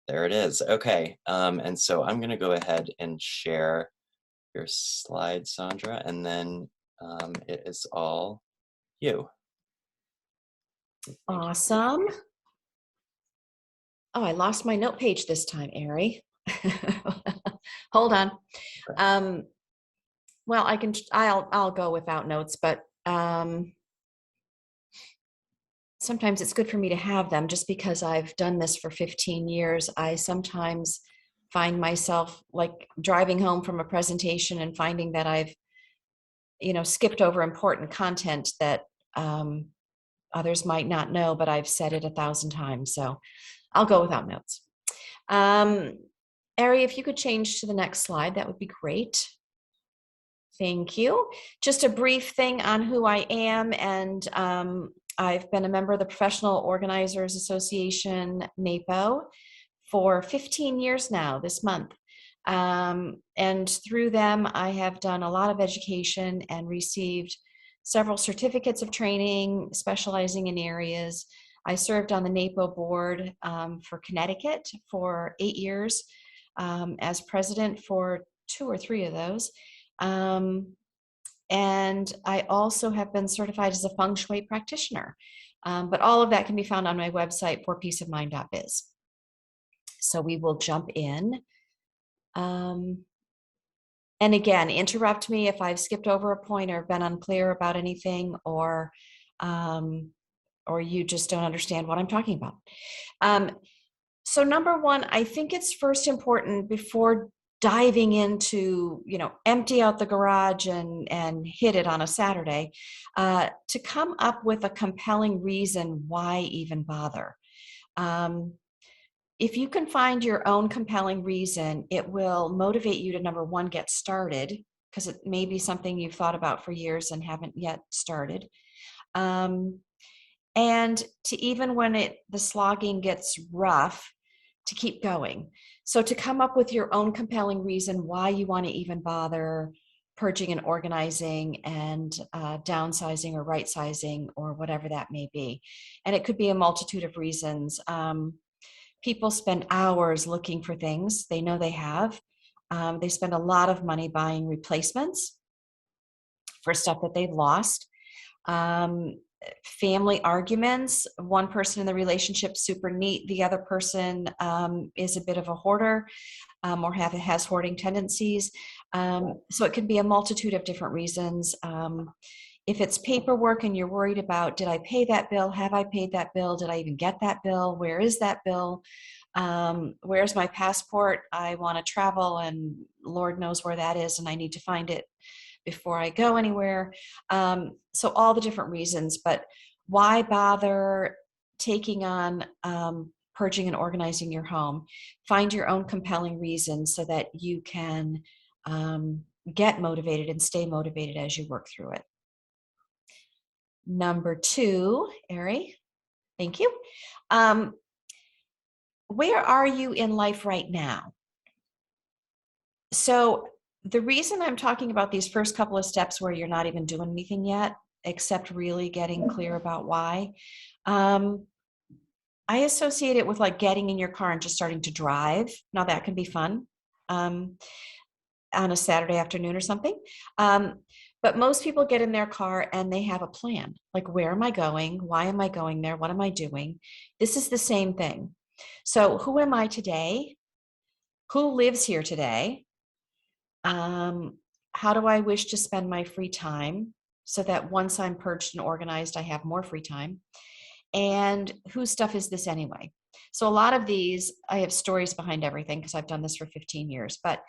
There it is. Okay. And so I'm going to go ahead and share your slide, Sandra, and then it is all you. Thank you. Awesome. Oh, I lost my note page this time, Ari. Hold on. Well, I'll go without notes, but sometimes it's good for me to have them just because I've done this for 15 years. I sometimes find myself like driving home from a presentation and finding that I've, skipped over important content that others might not know, but I've said it 1,000 times. So I'll go without notes. Ari, if you could change to the next slide, that would be great. Thank you. Just a brief thing on who I am, and I've been a member of the Professional Organizers Association, NAPO, for 15 years now this month. And through them, I have done a lot of education and received several certificates of training, specializing in areas. I served on the NAPO board for Connecticut for 8 years, as president for 2 or 3 of those. And I also have been certified as a Feng Shui practitioner. But all of that can be found on my website, forpeaceofmind.biz. So we will jump in. And again, interrupt me if I've skipped over a point or been unclear about anything, or you just don't understand what I'm talking about. So number one, I think it's first important before diving into, empty out the garage and hit it on a Saturday, to come up with a compelling reason why even bother. If you can find your own compelling reason, it will motivate you to, number one, get started, because it may be something you've thought about for years and haven't yet started. And to, even when the slogging gets rough, to keep going. So to come up with your own compelling reason why you want to even bother purging and organizing and downsizing or right sizing or whatever that may be. And it could be a multitude of reasons. People spend hours looking for things they know they have. They spend a lot of money buying replacements for stuff that they've lost. Family arguments. One person in the relationship super neat, the other person is a bit of a hoarder, or has hoarding tendencies. So it can be a multitude of different reasons. If it's paperwork and you're worried about, did I pay that bill? Have I paid that bill? Did I even get that bill? Where is that bill? Where's my passport? I want to travel and Lord knows where that is, and I need to find it before I go anywhere. So all the different reasons, but why bother taking on purging and organizing your home? Find your own compelling reasons so that you can get motivated and stay motivated as you work through it. Number 2, Ari, thank you. Where are you in life right now? So the reason I'm talking about these first couple of steps where you're not even doing anything yet, except really getting clear about why, I associate it with like getting in your car and just starting to drive. Now that can be fun on a Saturday afternoon or something. But most people get in their car and they have a plan. Like, where am I going? Why am I going there? What am I doing? This is the same thing. So who am I today? Who lives here today? How do I wish to spend my free time so that once I'm purged and organized, I have more free time? And whose stuff is this anyway? So a lot of these, I have stories behind everything because I've done this for 15 years. But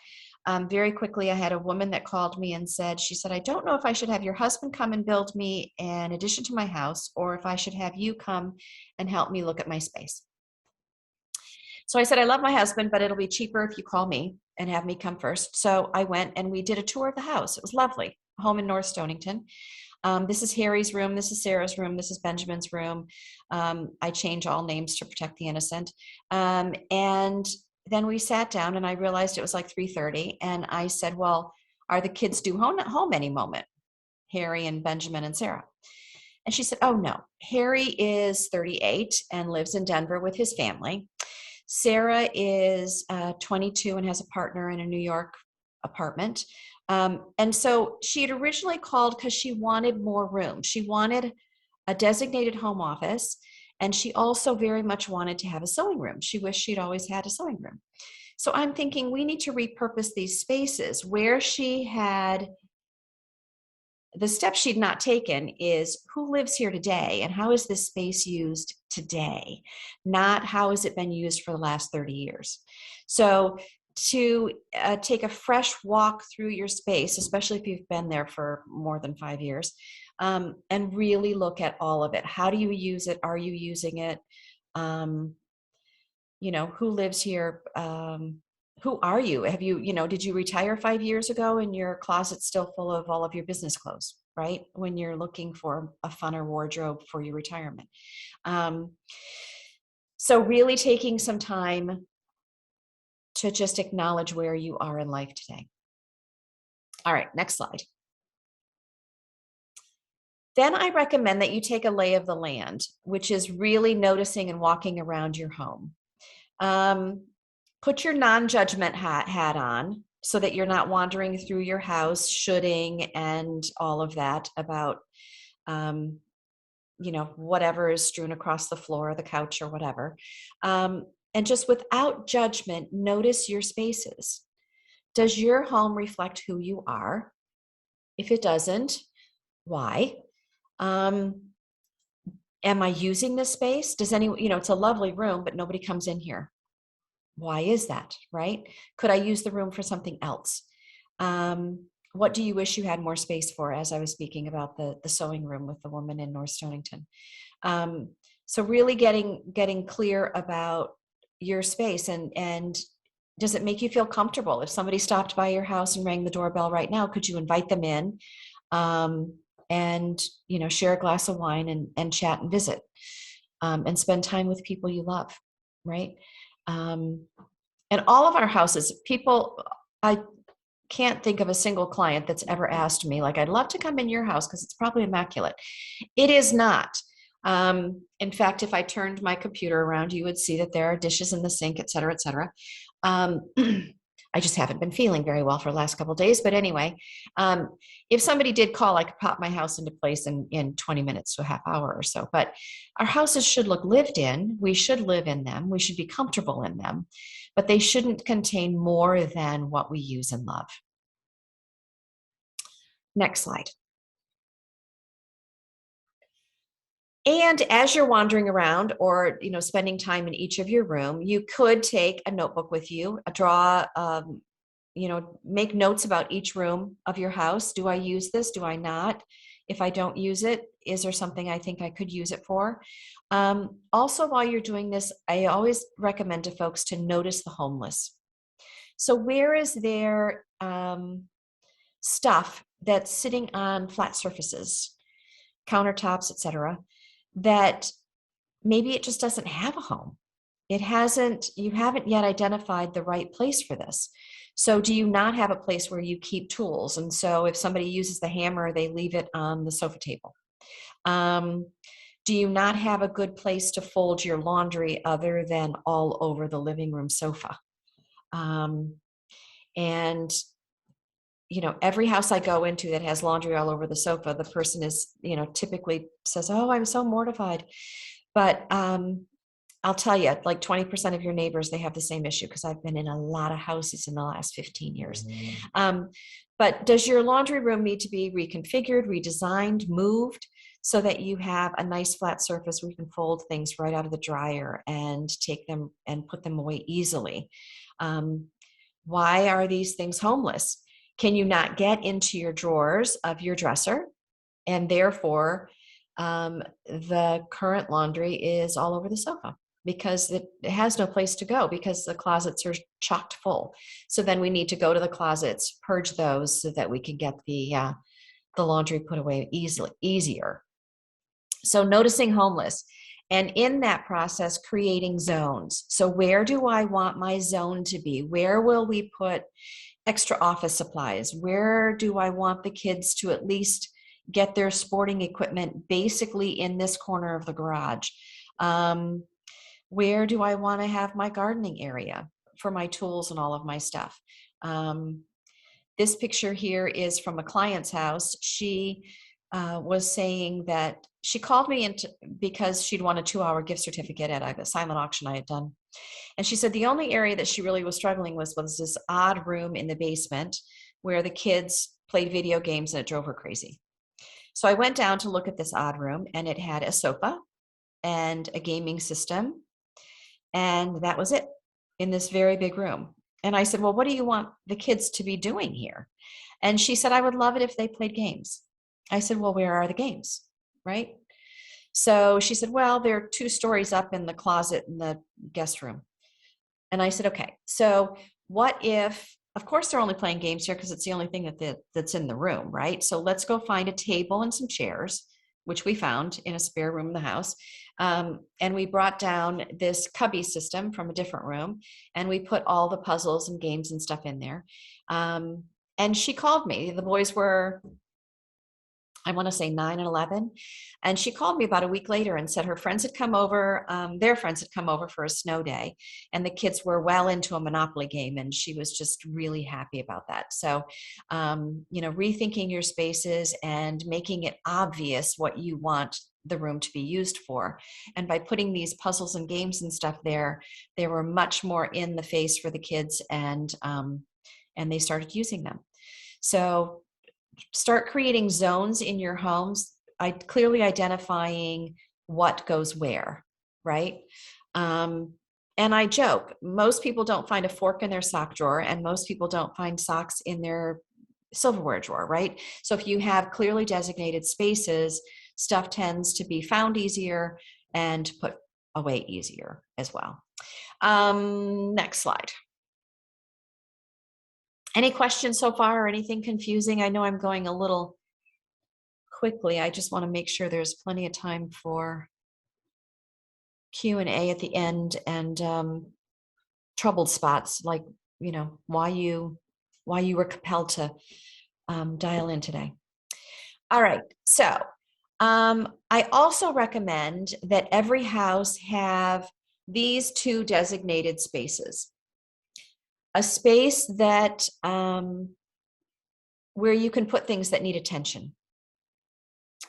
very quickly, I had a woman that called me and said, she said, I don't know if I should have your husband come and build me an addition to my house, or if I should have you come and help me look at my space. So I said, I love my husband, but it'll be cheaper if you call me and have me come first. So I went and we did a tour of the house. It was lovely, home in North Stonington. This is Harry's room. This is Sarah's room. This is Benjamin's room. I change all names to protect the innocent. And then we sat down and I realized it was like 3:30. And I said, well, are the kids due home any moment? Harry and Benjamin and Sarah. And she said, oh no, Harry is 38 and lives in Denver with his family. Sarah is 22 and has a partner in a New York apartment. And so she had originally called because she wanted more room. She wanted a designated home office, and she also very much wanted to have a sewing room. She wished she'd always had a sewing room. So I'm thinking we need to repurpose these spaces. Where she had, the step she'd not taken is who lives here today and how is this space used today, not how has it been used for the last 30 years. So to take a fresh walk through your space, especially if you've been there for more than 5 years, and really look at all of it. How do you use it? Are you using it? Who lives here? Who are you? Have you, did you retire 5 years ago and your closet's still full of all of your business clothes, right? When you're looking for a funner wardrobe for your retirement. So really taking some time to just acknowledge where you are in life today. All right, next slide. Then I recommend that you take a lay of the land, which is really noticing and walking around your home. Put your non-judgment hat on so that you're not wandering through your house, shoulding and all of that about, whatever is strewn across the floor or the couch or whatever. And just without judgment, notice your spaces. Does your home reflect who you are? If it doesn't, why? Am I using this space? Does anyone, it's a lovely room, but nobody comes in here. Why is that, right? Could I use the room for something else? What do you wish you had more space for, as I was speaking about the sewing room with the woman in North Stonington? So really getting clear about your space, and does it make you feel comfortable? If somebody stopped by your house and rang the doorbell right now, could you invite them in and share a glass of wine and chat and visit and spend time with people you love, right? And all of our houses, I can't think of a single client that's ever asked me, like, I'd love to come in your house because it's probably immaculate. It is not. In fact, if I turned my computer around, you would see that there are dishes in the sink, et cetera, et cetera. I just haven't been feeling very well for the last couple of days. But anyway, if somebody did call, I could pop my house into place in 20 minutes to a half hour or so. But our houses should look lived in. We should live in them. We should be comfortable in them. But they shouldn't contain more than what we use and love. Next slide. And as you're wandering around or, spending time in each of your room, you could take a notebook with you, make notes about each room of your house. Do I use this? Do I not? If I don't use it, is there something I think I could use it for? Also, while you're doing this, I always recommend to folks to notice the homeless. So where is there stuff that's sitting on flat surfaces, countertops, etc., that maybe it just doesn't have a home? You haven't yet identified the right place for this. So do you not have a place where you keep tools? And so if somebody uses the hammer, they leave it on the sofa table. Do you not have a good place to fold your laundry other than all over the living room sofa? And every house I go into that has laundry all over the sofa, the person is, typically says, "Oh, I'm so mortified." But I'll tell you, like 20% of your neighbors, they have the same issue, because I've been in a lot of houses in the last 15 years. But does your laundry room need to be reconfigured, redesigned, moved, so that you have a nice flat surface where you can fold things right out of the dryer and take them and put them away easily? Why are these things homeless? Can you not get into your drawers of your dresser, and therefore the current laundry is all over the sofa because it has no place to go because the closets are chocked full? So then we need to go to the closets, purge those so that we can get the laundry put away easier. So noticing homeless, and in that process, creating zones. So where do I want my zone to be? Where will we put extra office supplies? Where do I want the kids to at least get their sporting equipment basically in this corner of the garage? Where do I want to have my gardening area for my tools and all of my stuff? This picture here is from a client's house. She was saying that she called me because she'd won a 2-hour gift certificate at a silent auction I had done. And she said the only area that she really was struggling with was this odd room in the basement where the kids played video games and it drove her crazy. So I went down to look at this odd room, and it had a sofa and a gaming system, and that was it in this very big room. And I said, well, what do you want the kids to be doing here? And she said, I would love it if they played games. I said, well, where are the games? Right? So she said, well, they're 2 stories up in the closet in the guest room. And I said, okay, so what if, of course, they're only playing games here because it's the only thing that's in the room, right? So let's go find a table and some chairs, which we found in a spare room in the house. And we brought down this cubby system from a different room, and we put all the puzzles and games and stuff in there. And she called me. The boys were, I want to say 9 and 11. And she called me about a week later and said her friends had come over, their friends had come over for a snow day, and the kids were well into a Monopoly game, and she was just really happy about that. So, rethinking your spaces and making it obvious what you want the room to be used for. And by putting these puzzles and games and stuff there, they were much more in the face for the kids, and they started using them. So start creating zones in your homes, clearly identifying what goes where, right? And I joke, most people don't find a fork in their sock drawer, and most people don't find socks in their silverware drawer, right? So if you have clearly designated spaces, stuff tends to be found easier and put away easier as well. Next slide. Any questions so far or anything confusing? I know I'm going a little quickly. I just want to make sure there's plenty of time for Q&A at the end, and troubled spots, like, why you were compelled to dial in today. All right. So I also recommend that every house have these 2 designated spaces. A space that where you can put things that need attention.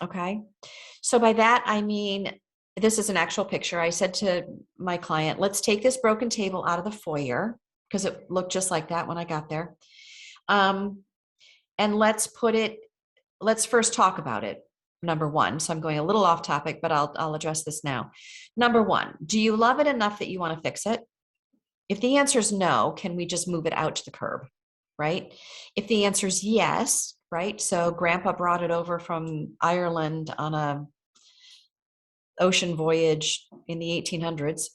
Okay. So by that, I mean, this is an actual picture. I said to my client, let's take this broken table out of the foyer, because it looked just like that when I got there. And let's first talk about it. Number 1. So I'm going a little off topic, but I'll address this now. Number 1, do you love it enough that you want to fix it? If the answer is no, can we just move it out to the curb, right? If the answer is yes, right? So grandpa brought it over from Ireland on a ocean voyage in the 1800s,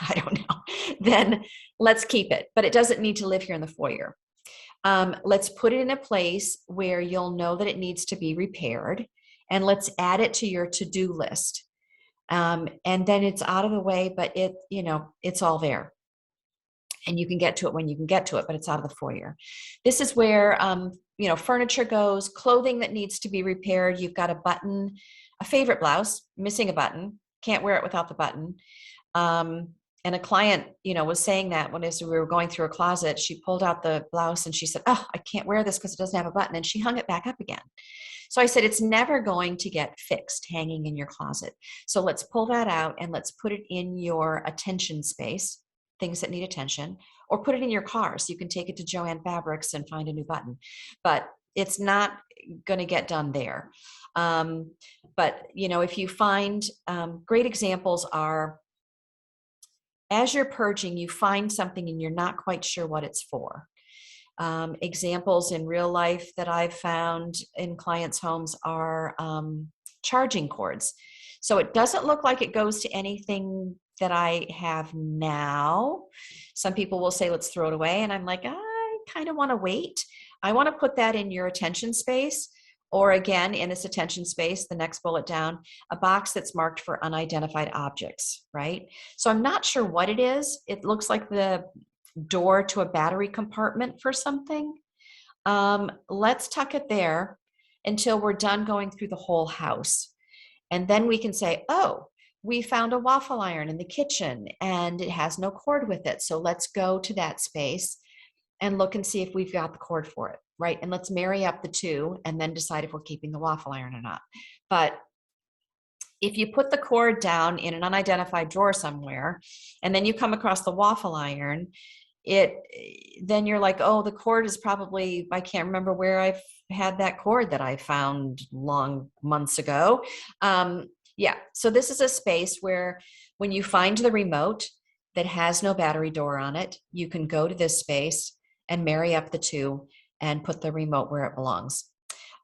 I don't know, then let's keep it. But it doesn't need to live here in the foyer. Let's put it in a place where you'll know that it needs to be repaired, and let's add it to your to-do list. And then it's out of the way, but it's all there. And you can get to it when you can get to it, but it's out of the foyer. This is where, furniture goes, clothing that needs to be repaired. You've got a button, a favorite blouse, missing a button, can't wear it without the button. And a client, was saying that as we were going through a closet, she pulled out the blouse and she said, oh, I can't wear this because it doesn't have a button. And she hung it back up again. So I said, it's never going to get fixed hanging in your closet. So let's pull that out and let's put it in your attention space, things that need attention, or put it in your car so you can take it to Joann Fabrics and find a new button. But it's not going to get done there. But if you find, great examples are, as you're purging, you find something and you're not quite sure what it's for. Examples in real life that I've found in clients' homes are charging cords. So it doesn't look like it goes to anything that I have now. Some people will say, let's throw it away. And I'm like, I kind of want to wait. I want to put that in your attention space, or again, in this attention space, the next bullet down, a box that's marked for unidentified objects, right? So I'm not sure what it is. It looks like the door to a battery compartment for something. Let's tuck it there until we're done going through the whole house. And then we can say, oh, we found a waffle iron in the kitchen and it has no cord with it. So let's go to that space and look and see if we've got the cord for it, right? And let's marry up the two and then decide if we're keeping the waffle iron or not. But if you put the cord down in an unidentified drawer somewhere and then you come across the waffle iron, then you're like, oh, the cord is probably, I can't remember where I've had that cord that I found long months ago. Yeah, so this is a space where when you find the remote that has no battery door on it, you can go to this space and marry up the two and put the remote where it belongs.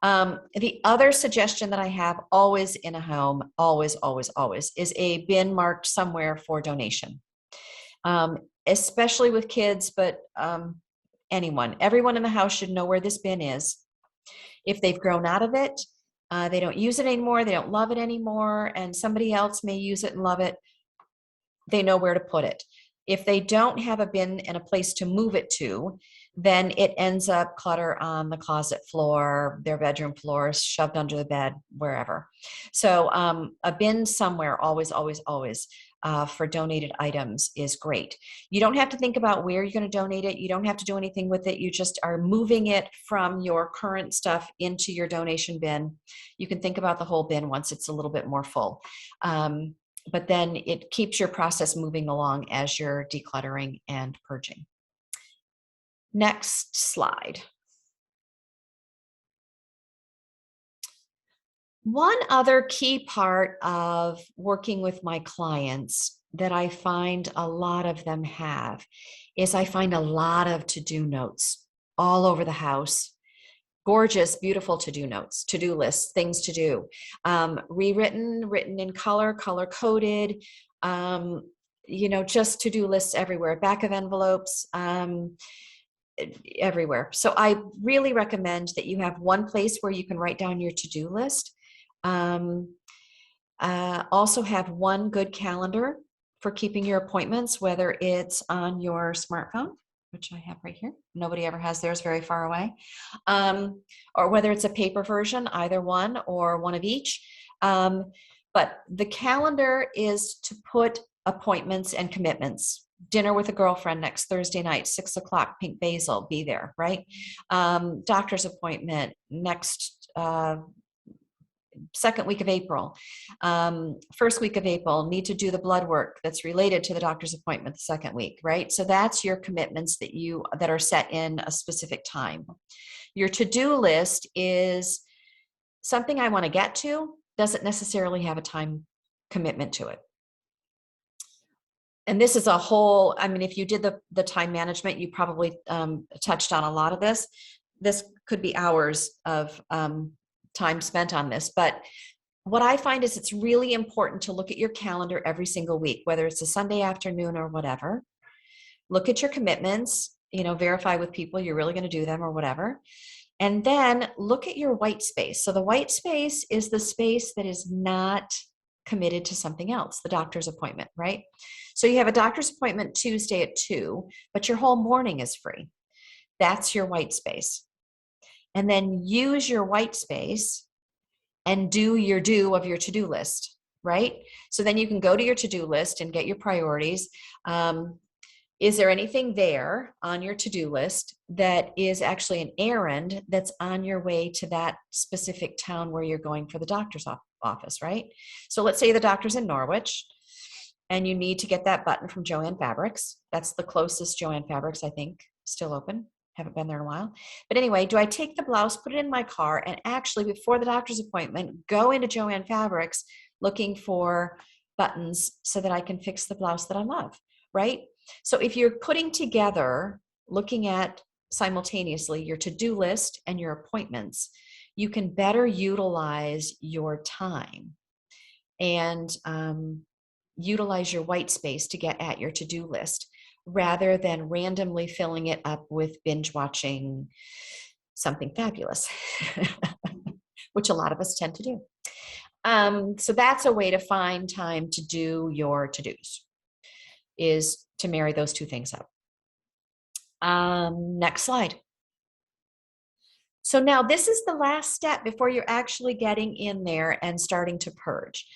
The other suggestion that I have always in a home, always, is a bin marked somewhere for donation. Especially with kids, but everyone in the house should know where this bin is. If they've grown out of it, they don't use it anymore, they don't love it anymore, and somebody else may use it and love it, they know where to put it. If they don't have a bin and a place to move it to, then it ends up clutter on the closet floor, their bedroom floor, shoved under the bed, wherever. So a bin somewhere, always, for donated items is great. You don't have to think about where you're going to donate it. You don't have to do anything with it. You just are moving it from your current stuff into your donation bin. You can think about the whole bin once it's a little bit more full. But then it keeps your process moving along as you're decluttering and purging. Next slide. One other key part of working with my clients that I find a lot of them have is I find a lot of to-do notes all over the house. Gorgeous, beautiful to-do notes, to-do lists, things to do, rewritten, written in color, color-coded, just to-do lists everywhere, back of envelopes, everywhere. So I really recommend that you have one place where you can write down your to-do list. Also have one good calendar for keeping your appointments, whether it's on your smartphone, which I have right here. Nobody ever has theirs very far away. Or whether it's a paper version, either one or one of each. But the calendar is to put appointments and commitments. Dinner with a girlfriend next Thursday night, 6 o'clock, Pink Basil, be there, right? Doctor's appointment next second week of April, first week of April, need to do the blood work that's related to the doctor's appointment the second week, right? So that's your commitments that are set in a specific time. Your to-do list is something I want to get to, doesn't necessarily have a time commitment to it. And this is a whole, if you did the time management, you probably touched on a lot of this. This could be hours of time spent on this, but what I find is it's really important to look at your calendar every single week, whether it's a Sunday afternoon or whatever. Look at your commitments, verify with people you're really going to do them or whatever. And then look at your white space. So the white space is the space that is not committed to something else, the doctor's appointment, right? So you have a doctor's appointment Tuesday at 2, but your whole morning is free. That's your white space. And then use your white space and do your of your to-do list, right? So then you can go to your to-do list and get your priorities. Is there anything there on your to-do list that is actually an errand that's on your way to that specific town where you're going for the doctor's office, right? So let's say the doctor's in Norwich and you need to get that button from Joann Fabrics. That's the closest Joann Fabrics, I think, still open. Haven't been there in a while. But anyway, do I take the blouse, put it in my car, and actually before the doctor's appointment, go into Joann Fabrics looking for buttons so that I can fix the blouse that I love, right? So if you're putting together, looking at simultaneously your to-do list and your appointments, you can better utilize your time and utilize your white space to get at your to-do list rather than randomly filling it up with binge watching something fabulous, which a lot of us tend to do. So that's a way to find time to do your to-dos, is to marry those two things up. Next slide. So now this is the last step before you're actually getting in there and starting to purge.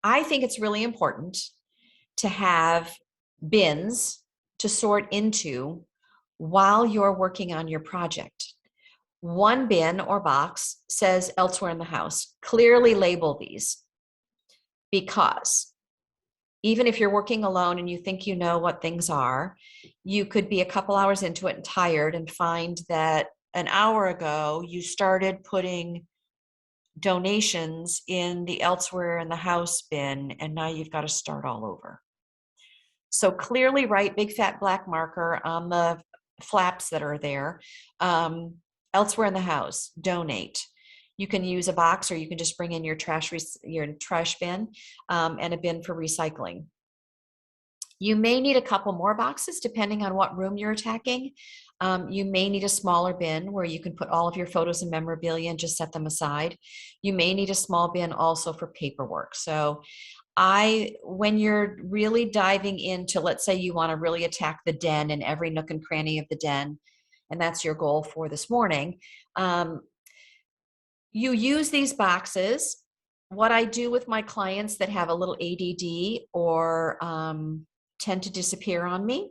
I think it's really important to have bins to sort into while you're working on your project. One bin or box says elsewhere in the house. Clearly label these, because even if you're working alone and you think you know what things are, you could be a couple hours into it and tired and find that an hour ago you started putting donations in the elsewhere in the house bin, and now you've got to start all over. So clearly write big fat black marker on the flaps that are there. Elsewhere in the house, donate. You can use a box, or you can just bring in your trash bin and a bin for recycling. You may need a couple more boxes depending on what room you're attacking. You may need a smaller bin where you can put all of your photos and memorabilia and just set them aside. You may need a small bin also for paperwork. So when you're really diving into, let's say you want to really attack the den and every nook and cranny of the den, and that's your goal for this morning, you use these boxes. What I do with my clients that have a little ADD or tend to disappear on me,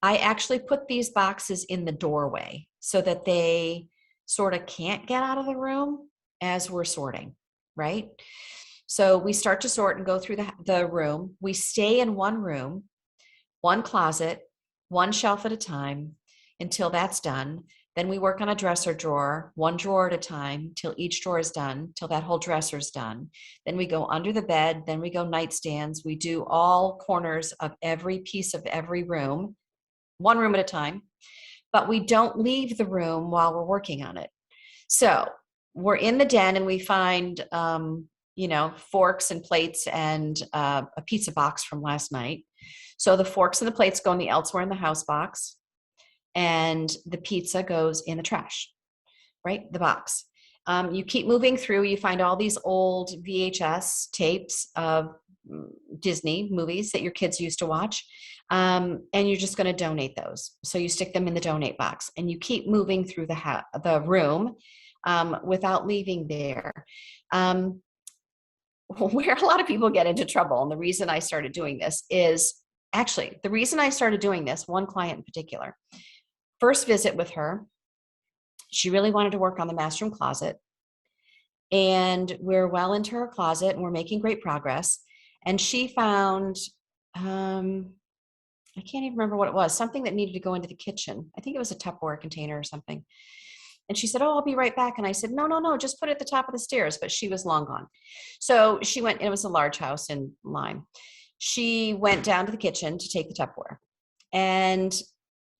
I actually put these boxes in the doorway so that they sort of can't get out of the room as we're sorting, right? So we start to sort and go through the room. We stay in one room, one closet, one shelf at a time until that's done. Then we work on a dresser drawer, one drawer at a time till each drawer is done, till that whole dresser is done. Then we go under the bed, then we go nightstands. We do all corners of every piece of every room, one room at a time, but we don't leave the room while we're working on it. So we're in the den and we find, forks and plates and a pizza box from last night. So the forks and the plates go in the elsewhere in the house box, and the pizza goes in the trash, right? The box. You keep moving through, you find all these old VHS tapes of Disney movies that your kids used to watch, and you're just going to donate those. So you stick them in the donate box, and you keep moving through the room without leaving there. Where a lot of people get into trouble, and the reason I started doing this is, actually, the reason I started doing this, one client in particular, first visit with her, she really wanted to work on the master room closet. And we're well into her closet and we're making great progress. And she found, I can't even remember what it was, something that needed to go into the kitchen. I think it was a Tupperware container or something. And she said, "Oh, I'll be right back." And I said, no, just put it at the top of the stairs. But she was long gone. So she went, and it was a large house in Lyme. She went down to the kitchen to take the Tupperware. And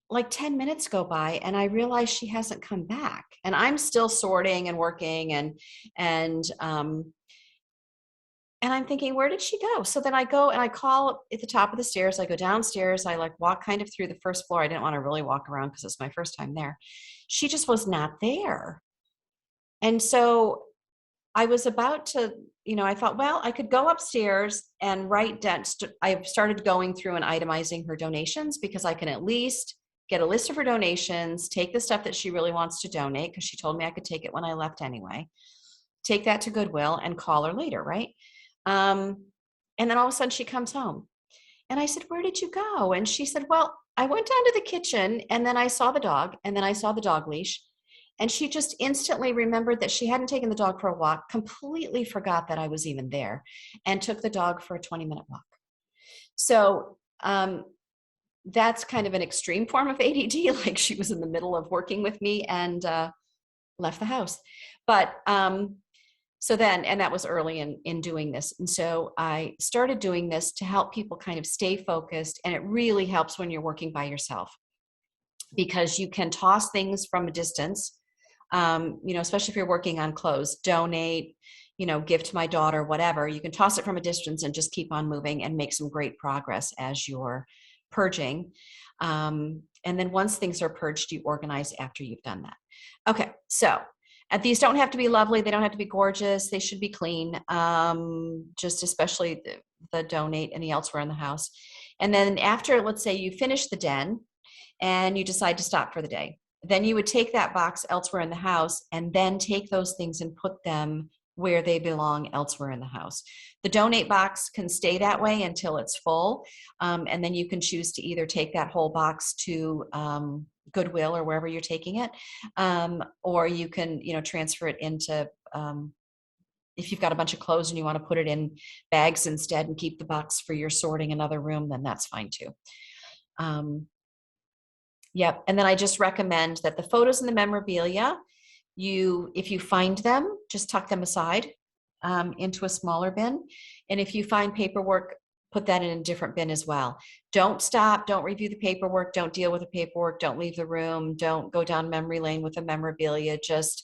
like 10 minutes go by and I realize she hasn't come back, and I'm still sorting and working and I'm thinking, where did she go? So then I go and I call at the top of the stairs. I go downstairs. I walk kind of through the first floor. I didn't want to really walk around because it's my first time there. She just was not there. And so I was about to, I thought, well, I could go upstairs and write down. I started going through and itemizing her donations, because I can at least get a list of her donations, take the stuff that she really wants to donate, because she told me I could take it when I left anyway, take that to Goodwill and call her later, right? And then all of a sudden she comes home. And I said, "Where did you go?" And she said, "Well, I went down to the kitchen and then I saw the dog, and then I saw the dog leash." And she just instantly remembered that she hadn't taken the dog for a walk, completely forgot that I was even there, and took the dog for a 20-minute walk. So that's kind of an extreme form of ADD, like she was in the middle of working with me and left the house. But so then, and that was early in doing this. And so I started doing this to help people kind of stay focused. And it really helps when you're working by yourself, because you can toss things from a distance, especially if you're working on clothes, donate, give to my daughter, whatever. You can toss it from a distance and just keep on moving and make some great progress as you're purging. And then once things are purged, you organize after you've done that. Okay, so these don't have to be lovely. They don't have to be gorgeous. They should be clean, just especially the donate and the elsewhere in the house. And then after, let's say you finish the den and you decide to stop for the day, then you would take that box elsewhere in the house and then take those things and put them where they belong elsewhere in the house. The donate box can stay that way until it's full, and then you can choose to either take that whole box to Goodwill or wherever you're taking it, or you can, transfer it into, if you've got a bunch of clothes and you want to put it in bags instead and keep the box for your sorting another room, then that's fine too. Yep. And then I just recommend that the photos and the memorabilia, if you find them, just tuck them aside into a smaller bin. And if you find paperwork, put that in a different bin as well. Don't stop, don't review the paperwork, don't deal with the paperwork, don't leave the room, don't go down memory lane with the memorabilia, just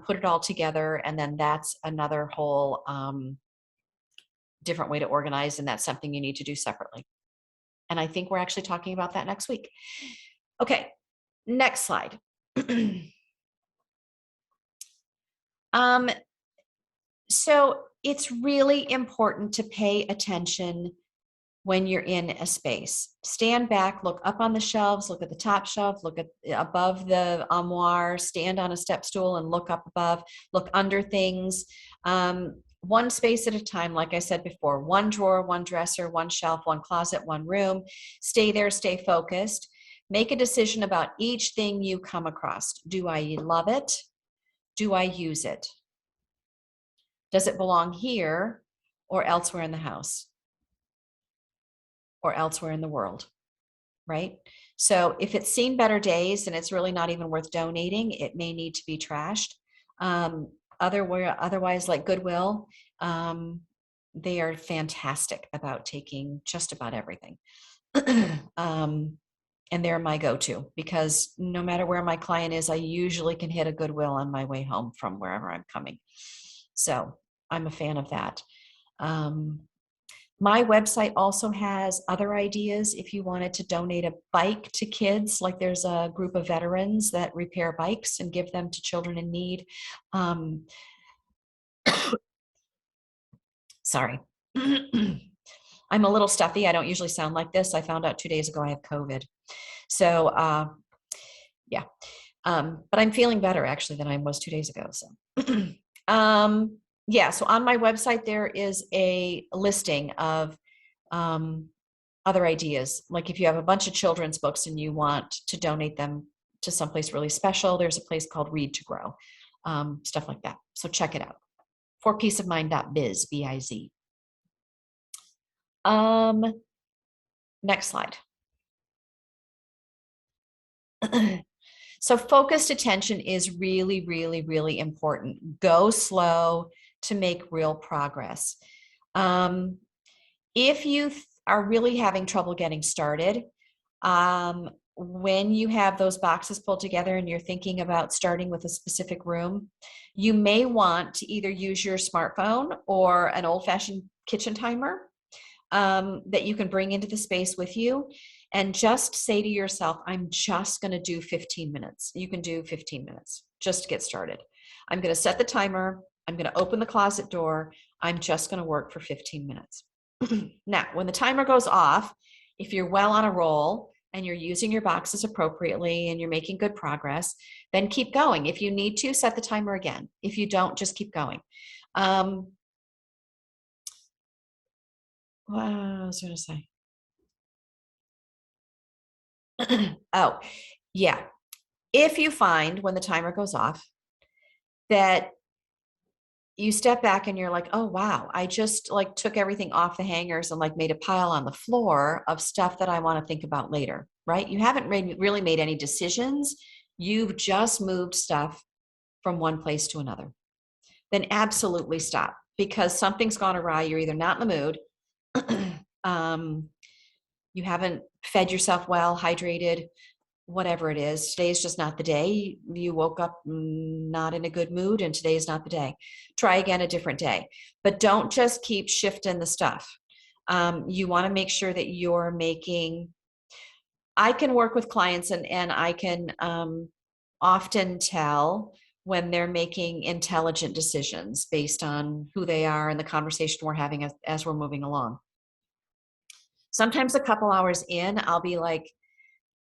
put it all together. And then that's another whole different way to organize. And that's something you need to do separately. And I think we're actually talking about that next week. Okay, next slide. So it's really important to pay attention when you're in a space. Stand back, look up on the shelves, look at the top shelf, look at above the armoire, stand on a step stool and look up above, look under things. One space at a time, like I said before, one drawer, one dresser, one shelf, one closet, one room. Stay there, stay focused. Make a decision about each thing you come across. Do I love it? Do I use it? Does it belong here or elsewhere in the house or elsewhere in the world, right? So if it's seen better days and it's really not even worth donating, it may need to be trashed. Otherwise, like Goodwill, they are fantastic about taking just about everything. And they're my go-to because no matter where my client is, I usually can hit a Goodwill on my way home from wherever I'm coming. So I'm a fan of that. My website also has other ideas. If you wanted to donate a bike to kids, like there's a group of veterans that repair bikes and give them to children in need. Sorry. I'm a little stuffy. I don't usually sound like this. I found out 2 days ago I have COVID. So yeah, but I'm feeling better actually than I was 2 days ago. So yeah, so on my website, there is a listing of other ideas. Like if you have a bunch of children's books and you want to donate them to someplace really special, there's a place called Read to Grow, stuff like that. So check it out. forpeaceofmind.biz, B-I-Z. Next slide. So focused attention is really, really, really important. Go slow to make real progress. If you are really having trouble getting started, when you have those boxes pulled together and you're thinking about starting with a specific room, you may want to either use your smartphone or an old-fashioned kitchen timer that you can bring into the space with you, and just say to yourself, I'm just going to do 15 minutes. You can do 15 minutes just to get started. I'm going to set the timer. I'm going to open the closet door. I'm just going to work for 15 minutes. Now, when the timer goes off, if you're well on a roll and you're using your boxes appropriately and you're making good progress, then keep going. If you need to, set the timer again. If you don't, just keep going. What was I going to say? Oh, yeah. If you find when the timer goes off that you step back and you're like, oh, wow, I just like took everything off the hangers and like made a pile on the floor of stuff that I want to think about later, right? You haven't really made any decisions. You've just moved stuff from one place to another. Then absolutely stop, because something's gone awry. You're either not in the mood, you haven't fed yourself well, hydrated, whatever it is. Today is just not the day. You woke up not in a good mood and today is not the day. Try again a different day, but don't just keep shifting the stuff. You want to make sure that you're making, I can work with clients and I can often tell when they're making intelligent decisions based on who they are and the conversation we're having as we're moving along. Sometimes a couple hours in, I'll be like,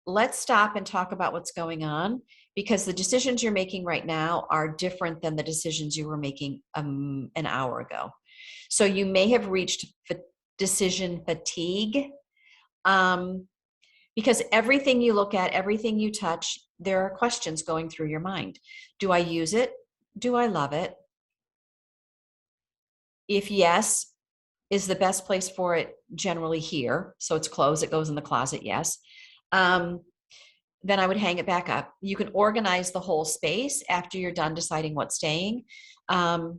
let's stop and talk about what's going on. because the decisions you're making right now are different than the decisions you were making an hour ago. So you may have reached decision fatigue, because everything you look at, everything you touch, there are questions going through your mind. Do I use it? Do I love it? If yes, is the best place for it generally here? So it's closed, it goes in the closet, yes. Then I would hang it back up. You can organize the whole space after you're done deciding what's staying. But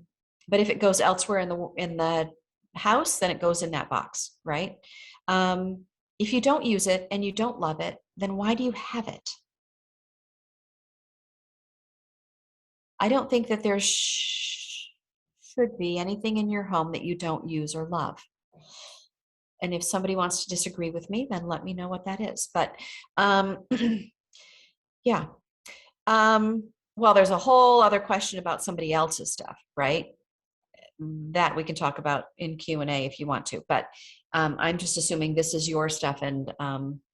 if it goes elsewhere in the house, then it goes in that box, right? If you don't use it and you don't love it, then why do you have it? I don't think that there should be anything in your home that you don't use or love. And if somebody wants to disagree with me, then let me know what that is. But yeah. Well, there's a whole other question about somebody else's stuff, right? That we can talk about in Q&A if you want to, but I'm just assuming this is your stuff and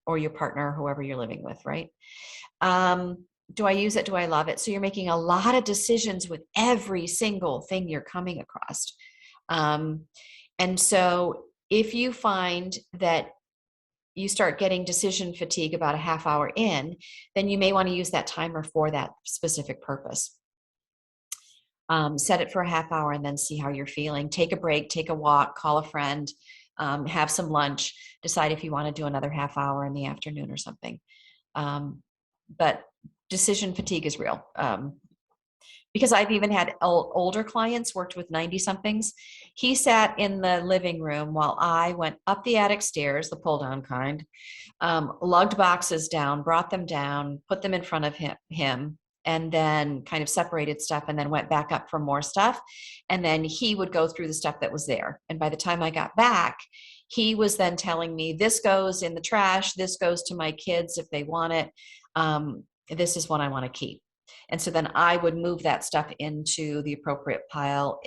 or your partner, whoever you're living with, right? Do I use it? Do I love it? So you're making a lot of decisions with every single thing you're coming across. And so if you find that you start getting decision fatigue about a half hour in, then you may want to use that timer for that specific purpose. Set it for a half hour and then see how you're feeling. Take a break, take a walk, call a friend, have some lunch, decide if you want to do another half hour in the afternoon or something. But decision fatigue is real. Because I've even had older clients, worked with 90-somethings. He sat in the living room while I went up the attic stairs, the pull-down kind, lugged boxes down, brought them down, put them in front of him, and then kind of separated stuff and then went back up for more stuff. And then he would go through the stuff that was there. And by the time I got back, he was then telling me, this goes in the trash, this goes to my kids if they want it. This is what I want to keep. And so then I would move that stuff into the appropriate pile,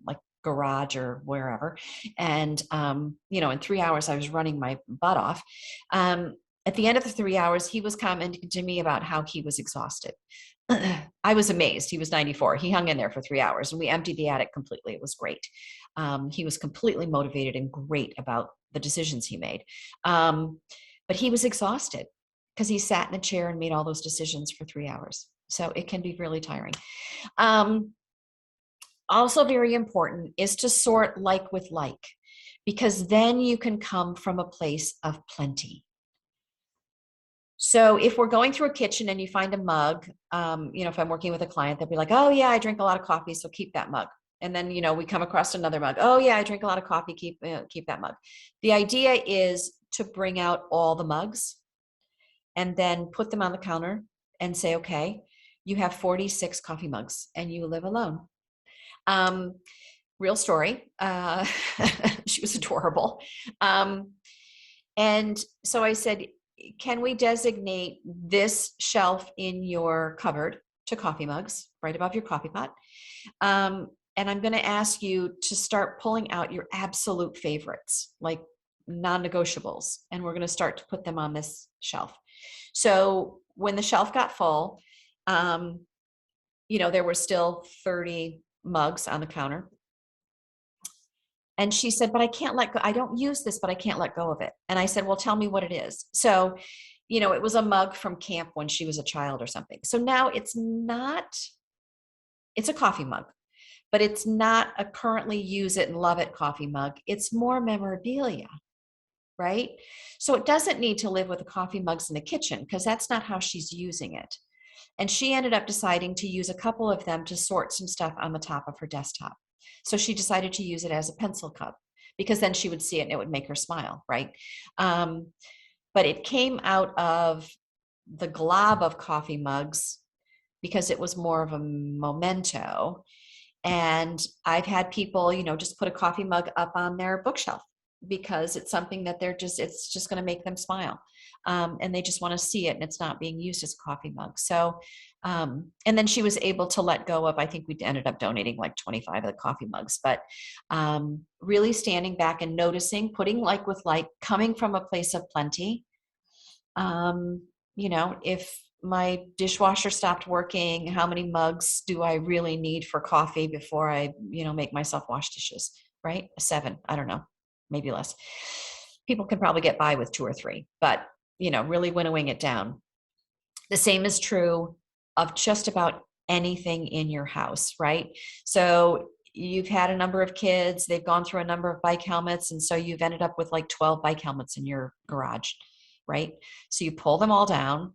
like garage or wherever. And, in 3 hours, I was running my butt off. At the end of the 3 hours, he was commenting to me about how he was exhausted. I was amazed. He was 94. He hung in there for 3 hours and we emptied the attic completely. It was great. He was completely motivated and great about the decisions he made. But he was exhausted because he sat in a chair and made all those decisions for 3 hours. So it can be really tiring. Also very important is to sort like with like, because then you can come from a place of plenty. So if we're going through a kitchen and you find a mug, if I'm working with a client, they'll be like, oh yeah, I drink a lot of coffee, so keep that mug. And then, we come across another mug. Oh yeah, I drink a lot of coffee, keep that mug. The idea is to bring out all the mugs and then put them on the counter and say, okay, you have 46 coffee mugs and you live alone. Real story. She was adorable. And so I said, can we designate this shelf in your cupboard to coffee mugs right above your coffee pot? And I'm going to ask you to start pulling out your absolute favorites, like non-negotiables. And we're going to start to put them on this shelf. So when the shelf got full, there were still 30 mugs on the counter. And she said, but I can't let go. I don't use this, but I can't let go of it. And I said, well, tell me what it is. So, it was a mug from camp when she was a child or something. So now it's a coffee mug, but it's not a currently use it and love it coffee mug. It's more memorabilia, right? So it doesn't need to live with the coffee mugs in the kitchen because that's not how she's using it. And she ended up deciding to use a couple of them to sort some stuff on the top of her desktop. So she decided to use it as a pencil cup because then she would see it and it would make her smile, right? But it came out of the glob of coffee mugs because it was more of a memento. And I've had people, just put a coffee mug up on their bookshelf because it's something that it's just going to make them smile. And they just want to see it and it's not being used as a coffee mug. So, and then she was able to let go of, I think we ended up donating like 25 of the coffee mugs, but really standing back and noticing, putting like with like, coming from a place of plenty. If my dishwasher stopped working. How many mugs do I really need for coffee before I, make myself wash dishes, right? 7, I don't know, maybe less. People can probably get by with 2 or 3, but, really winnowing it down. The same is true of just about anything in your house, right? So you've had a number of kids, they've gone through a number of bike helmets, and so you've ended up with like 12 bike helmets in your garage, right? So you pull them all down.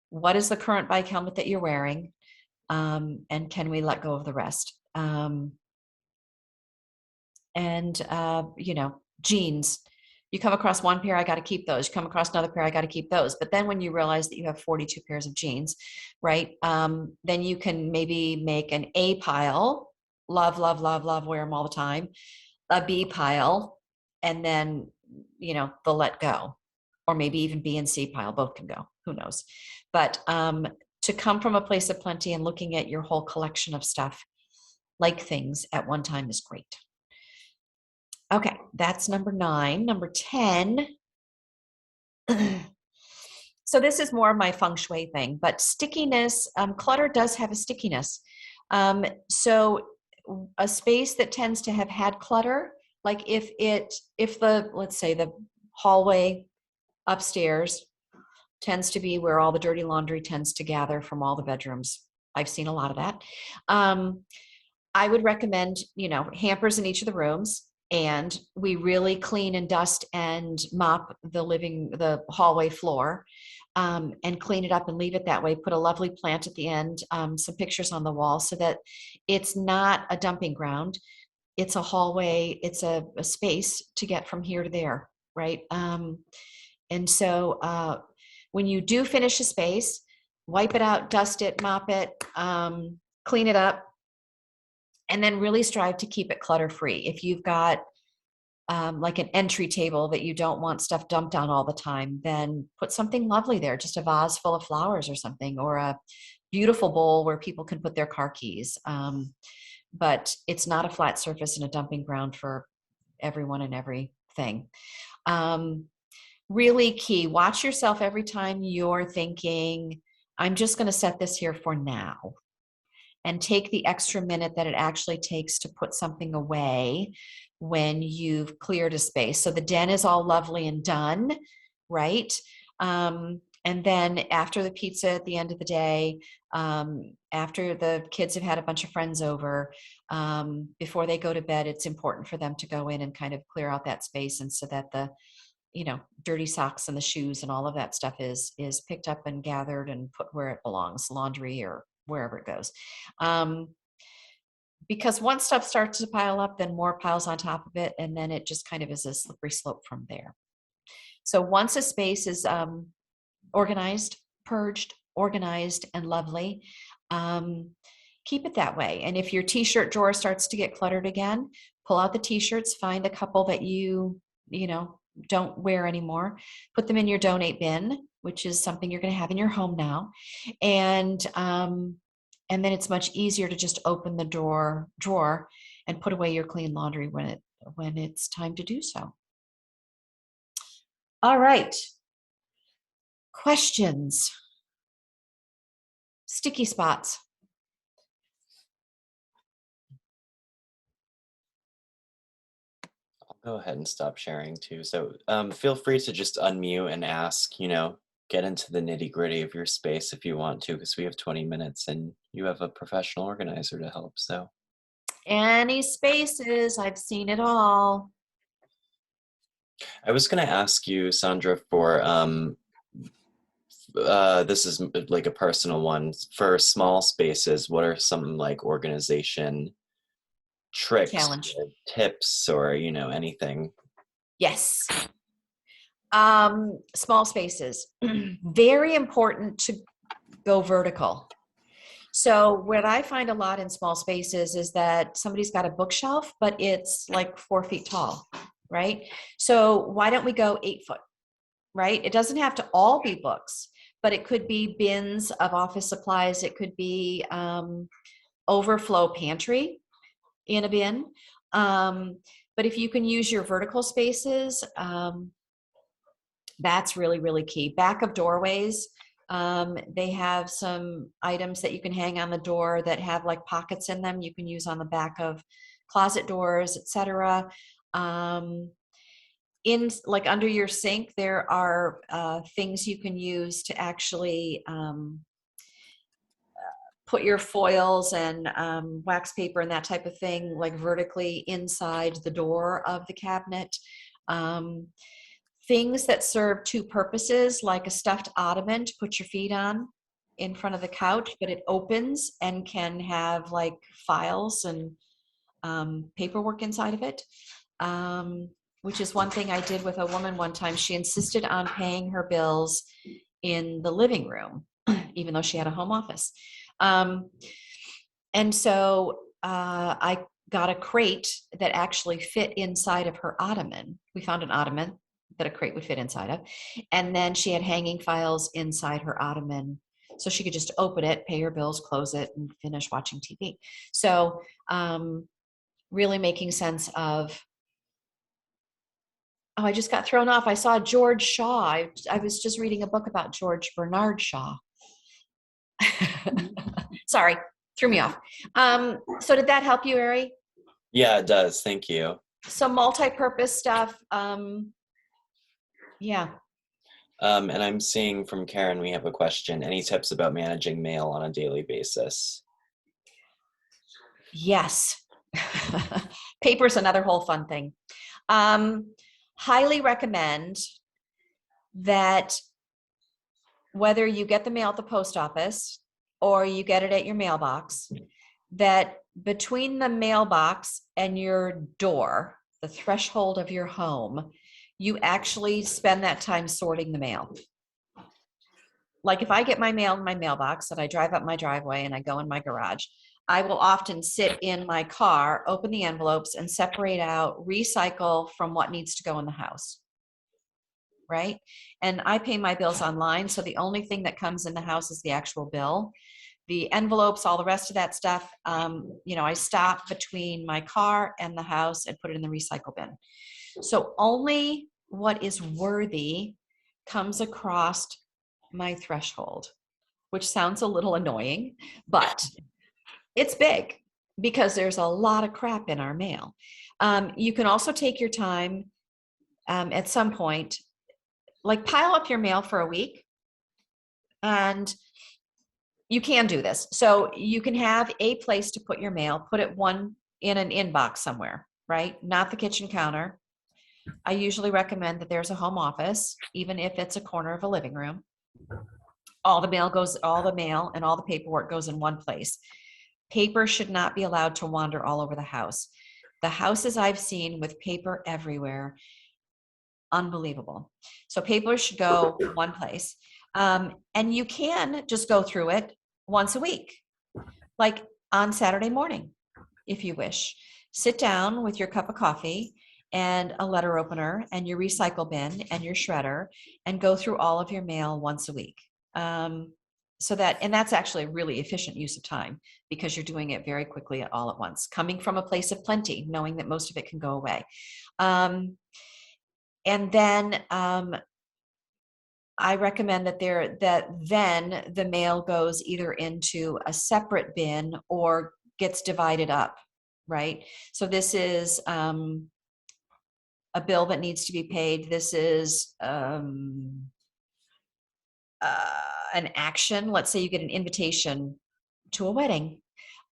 What is the current bike helmet that you're wearing? And can we let go of the rest? Jeans. You come across one pair, I got to keep those. You come across another pair, I got to keep those. But then when you realize that you have 42 pairs of jeans, right? Then you can maybe make an A pile, love, love, love, love, wear them all the time. A B pile, and then, the let go. Or maybe even B and C pile, both can go, who knows. But to come from a place of plenty and looking at your whole collection of stuff, like things at one time, is great. Okay, that's number 9. Number 10. So this is more of my feng shui thing, but stickiness, clutter does have a stickiness. So a space that tends to have had clutter, like if let's say the hallway upstairs tends to be where all the dirty laundry tends to gather from all the bedrooms. I've seen a lot of that. I would recommend, hampers in each of the rooms, and we really clean and dust and mop the hallway floor, and clean it up and leave it that way. Put a lovely plant at the end, some pictures on the wall, so that it's not a dumping ground. It's a hallway. It's a space to get from here to there, right? And so when you do finish a space, wipe it out, dust it, mop it, clean it up, and then really strive to keep it clutter-free. If you've got like an entry table that you don't want stuff dumped on all the time, then put something lovely there, just a vase full of flowers or something, or a beautiful bowl where people can put their car keys. But it's not a flat surface and a dumping ground for everyone and everything. Really key, watch yourself every time you're thinking, I'm just going to set this here for now. And take the extra minute that it actually takes to put something away when you've cleared a space. So the den is all lovely and done, right? And then after the pizza at the end of the day, after the kids have had a bunch of friends over, before they go to bed, it's important for them to go in and kind of clear out that space, and so that the dirty socks and the shoes and all of that stuff is picked up and gathered and put where it belongs, laundry or wherever it goes. Because once stuff starts to pile up, then more piles on top of it, and then it just kind of is a slippery slope from there. So once a space is organized, purged, organized, and lovely, keep it that way. And if your t-shirt drawer starts to get cluttered again, pull out the t-shirts, find a couple that you don't wear anymore, put them in your donate bin, which is something you're going to have in your home now. And then it's much easier to just open the drawer and put away your clean laundry when it's time to do so. All right. Questions. Sticky spots. Go ahead and stop sharing too. So feel free to just unmute and ask, get into the nitty gritty of your space if you want to, because we have 20 minutes and you have a professional organizer to help. So any spaces, I've seen it all. I was going to ask you, Sandra, for this is like a personal one. For small spaces, what are some like organization tricks, Challenge. or tips, or anything? Yes. Small spaces. Very important to go vertical. So what I find a lot in small spaces is that somebody's got a bookshelf, but it's like 4 feet tall, right? So why don't we go 8 foot, right? It doesn't have to all be books, but it could be bins of office supplies. It could be overflow pantry in a bin. But if you can use your vertical spaces, that's really, really key. Back of doorways, They have some items that you can hang on the door that have like pockets in them. You can use on the back of closet doors, etc. In like under your sink, there are things you can use to actually put your foils and wax paper and that type of thing like vertically inside the door of the cabinet. Things that serve two purposes, like a stuffed ottoman to put your feet on in front of the couch, but it opens and can have like files and paperwork inside of it, which is one thing I did with a woman one time. She insisted on paying her bills in the living room, even though she had a home office. And so I got a crate that actually fit inside of her ottoman. We found an ottoman that a crate would fit inside of. And then she had hanging files inside her ottoman. So she could just open it, pay her bills, close it, and finish watching TV. So really making sense of, oh, I just got thrown off. I saw George Shaw. I was just reading a book about George Bernard Shaw. Sorry, threw me off. So did that help you, Ari? Yeah, it does. Thank you. So multi-purpose stuff. Yeah. And I'm seeing from Karen, we have a question. Any tips about managing mail on a daily basis? Yes. Paper is another whole fun thing. Highly recommend that whether you get the mail at the post office or you get it at your mailbox, that between the mailbox and your door, the threshold of your home, you actually spend that time sorting the mail. Like if I get my mail in my mailbox and I drive up my driveway and I go in my garage, I will often sit in my car, open the envelopes and separate out, recycle from what needs to go in the house. Right? And I pay my bills online. So the only thing that comes in the house is the actual bill. The envelopes, all the rest of that stuff, I stop between my car and the house and put it in the recycle bin. So only what is worthy comes across my threshold, which sounds a little annoying, but it's big because there's a lot of crap in our mail. You can also take your time at some point, like pile up your mail for a week, and you can do this. So you can have a place to put your mail, put it one in an inbox somewhere, right? Not the kitchen counter. I usually recommend that there's a home office, even if it's a corner of a living room. All the mail and all the paperwork goes in one place. Paper should not be allowed to wander all over the house. The houses I've seen with paper everywhere, unbelievable. So paper should go one place. And you can just go through it once a week, like on Saturday morning, if you wish. Sit down with your cup of coffee and a letter opener and your recycle bin and your shredder and go through all of your mail once a week. And that's actually a really efficient use of time because you're doing it very quickly all at once, coming from a place of plenty, knowing that most of it can go away. And then I recommend that then the mail goes either into a separate bin or gets divided up, right? So this is a bill that needs to be paid. This is an action. Let's say you get an invitation to a wedding.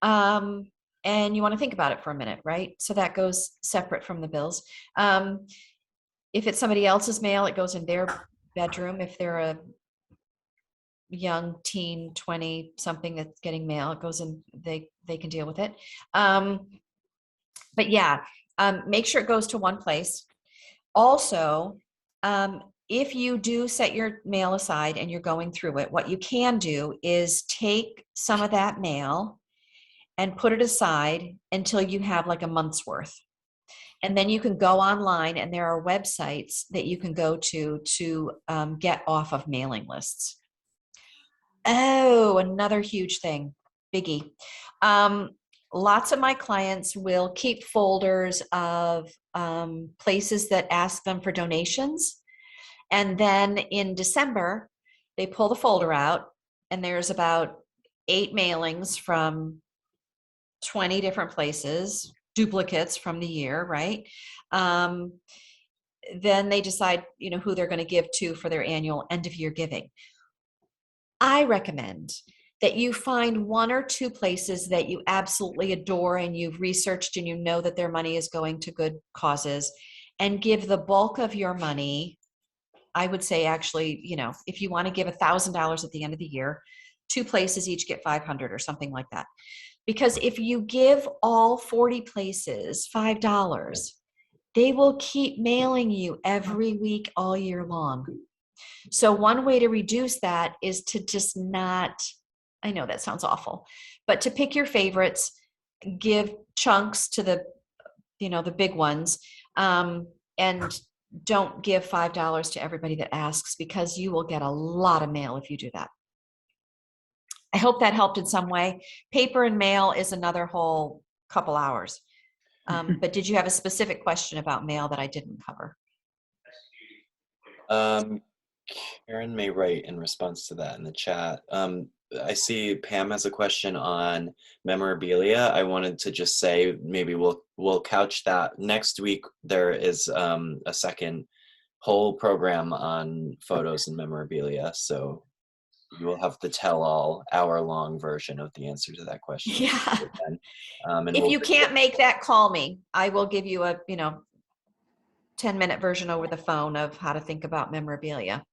And you want to think about it for a minute, right? So that goes separate from the bills. If it's somebody else's mail, it goes in their bedroom. If they're a young teen, 20 something that's getting mail, it goes in, they can deal with it. But yeah, make sure it goes to one place. Also, if you do set your mail aside and you're going through it, what you can do is take some of that mail and put it aside until you have like a month's worth. And then you can go online and there are websites that you can go to get off of mailing lists. Oh, another huge thing, biggie. Lots of my clients will keep folders of places that ask them for donations. And then in December, they pull the folder out, and there's about 8 mailings from 20 different places, duplicates from the year, right? Then they decide, who they're going to give to for their annual end of year giving. I recommend that you find 1 or 2 places that you absolutely adore and you've researched and you know that their money is going to good causes, and give the bulk of your money. I would say, actually, if you want to give $1,000 at the end of the year, 2 places each get 500 or something like that. Because if you give all 40 places $5, they will keep mailing you every week all year long. So one way to reduce that is to just not, I know that sounds awful, but to pick your favorites, give chunks to the big ones, and don't give $5 to everybody that asks, because you will get a lot of mail if you do that. I hope that helped in some way. Paper and mail is another whole couple hours. But did you have a specific question about mail that I didn't cover? Karen may write in response to that in the chat. I see Pam has a question on memorabilia. I wanted to just say maybe we'll couch that next week. There is a second whole program on photos and memorabilia, so you will have the tell-all hour-long version of the answer to that question. Yeah. And if you can't make that, call me. I will give you a 10-minute version over the phone of how to think about memorabilia.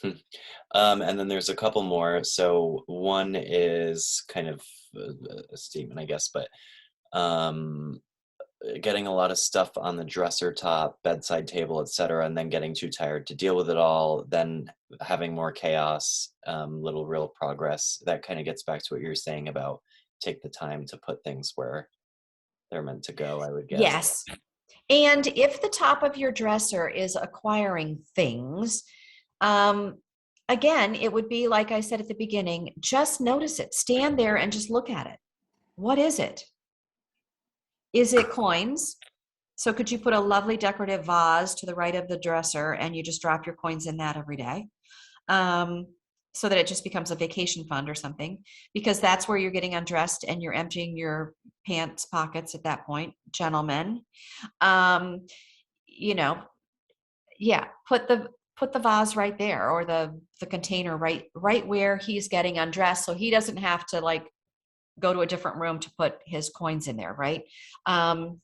And then there's a couple more. So one is kind of a statement, I guess, but getting a lot of stuff on the dresser top, bedside table, etc., and then getting too tired to deal with it all, then having more chaos, little real progress. That kind of gets back to what you're saying about take the time to put things where they're meant to go, I would guess. Yes. And if the top of your dresser is acquiring things, again, it would be like I said at the beginning, just notice it. Stand there and just look at it. What is it? Is it coins? So could you put a lovely decorative vase to the right of the dresser and you just drop your coins in that every day? So that it just becomes a vacation fund or something, because that's where you're getting undressed and you're emptying your pants pockets at that point, gentlemen. Yeah, put the vase right there, or the container right where he's getting undressed, so he doesn't have to go to a different room to put his coins in there, right? One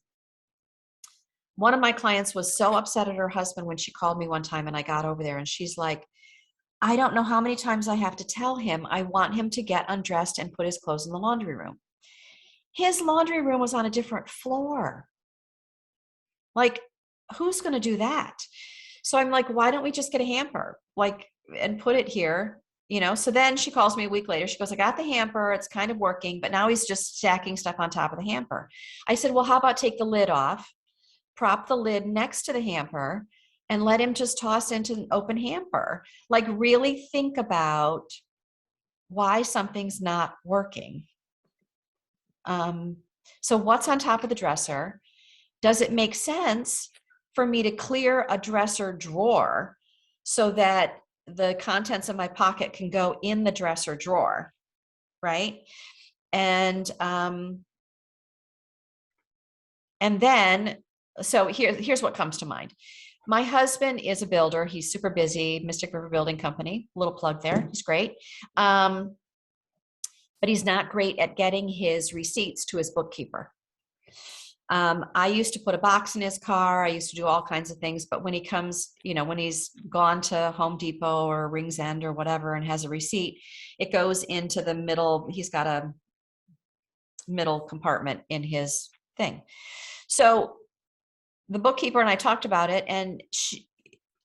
of my clients was so upset at her husband when she called me one time, and I got over there and she's like, I don't know how many times I have to tell him I want him to get undressed and put his clothes in the laundry room. His laundry room was on a different floor. Who's going to do that? So I'm like, why don't we just get a hamper, and put it here, So then she calls me a week later. She goes, I got the hamper. It's kind of working, but now he's just stacking stuff on top of the hamper. I said, well, how about take the lid off, prop the lid next to the hamper, and let him just toss into an open hamper. Really think about why something's not working. So what's on top of the dresser? Does it make sense for me to clear a dresser drawer so that the contents of my pocket can go in the dresser drawer, right? And then, so here's what comes to mind. My husband is a builder. He's super busy, Mystic River Building Company, little plug there. He's great. But he's not great at getting his receipts to his bookkeeper. I used to put a box in his car. I used to do all kinds of things. But when he comes, when he's gone to Home Depot or Rings End or whatever and has a receipt, it goes into the middle. He's got a middle compartment in his thing. So the bookkeeper and I talked about it, and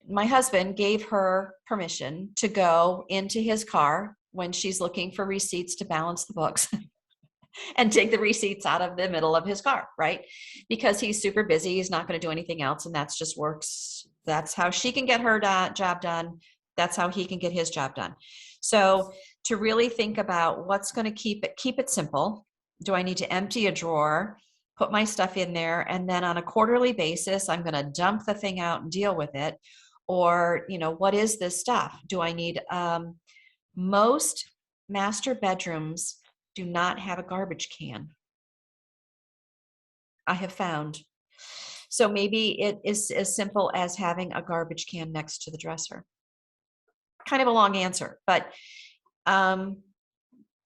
my husband gave her permission to go into his car when she's looking for receipts to balance the books and take the receipts out of the middle of his car, right? Because he's super busy. He's not going to do anything else. And that's just works. That's how she can get her job done. That's how he can get his job done. So to really think about what's going to keep it simple. Do I need to empty a drawer, put my stuff in there, and then on a quarterly basis, I'm going to dump the thing out and deal with it? Or, what is this stuff? Do I need, most master bedrooms do not have a garbage can, I have found. So maybe it is as simple as having a garbage can next to the dresser. Kind of a long answer, but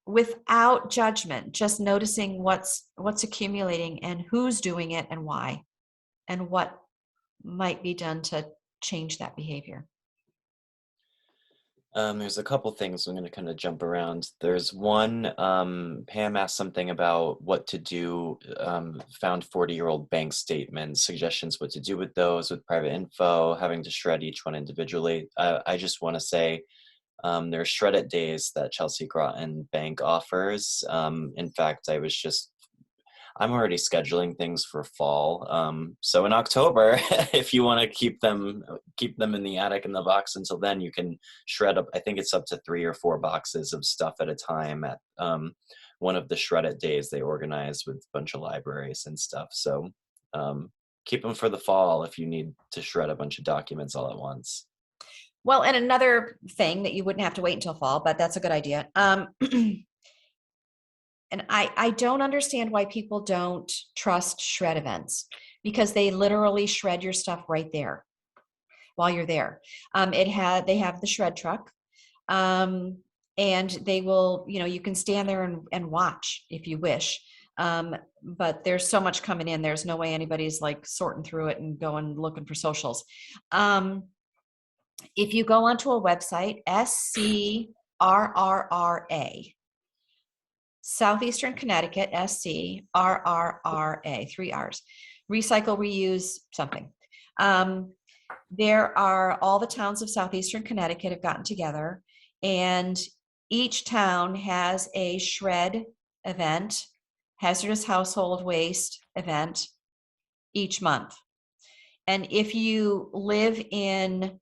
without judgment, just noticing what's accumulating and who's doing it and why, and what might be done to change that behavior. There's a couple things I'm going to kind of jump around. There's one, Pam asked something about what to do, found 40-year-old bank statements, suggestions what to do with those, with private info, having to shred each one individually. I just want to say there are shred-it days that Chelsea Groton Bank offers. In fact, I'm already scheduling things for fall. So in October, if you want to keep them in the attic in the box until then, you can shred up. I think it's up to 3 or 4 boxes of stuff at a time at one of the shred-it days they organize with a bunch of libraries and stuff. So keep them for the fall if you need to shred a bunch of documents all at once. Well, and another thing that you wouldn't have to wait until fall, but that's a good idea. And I don't understand why people don't trust shred events, because they literally shred your stuff right there while you're there. They have the shred truck, and they will, you can stand there and watch if you wish. But there's so much coming in. There's no way anybody's like sorting through it and going looking for socials. If you go onto a website, SCRRRA, Southeastern Connecticut, SCRRRA, 3 R's, recycle, reuse, something. There are all the towns of Southeastern Connecticut have gotten together, and each town has a shred event, hazardous household waste event each month. And if you live in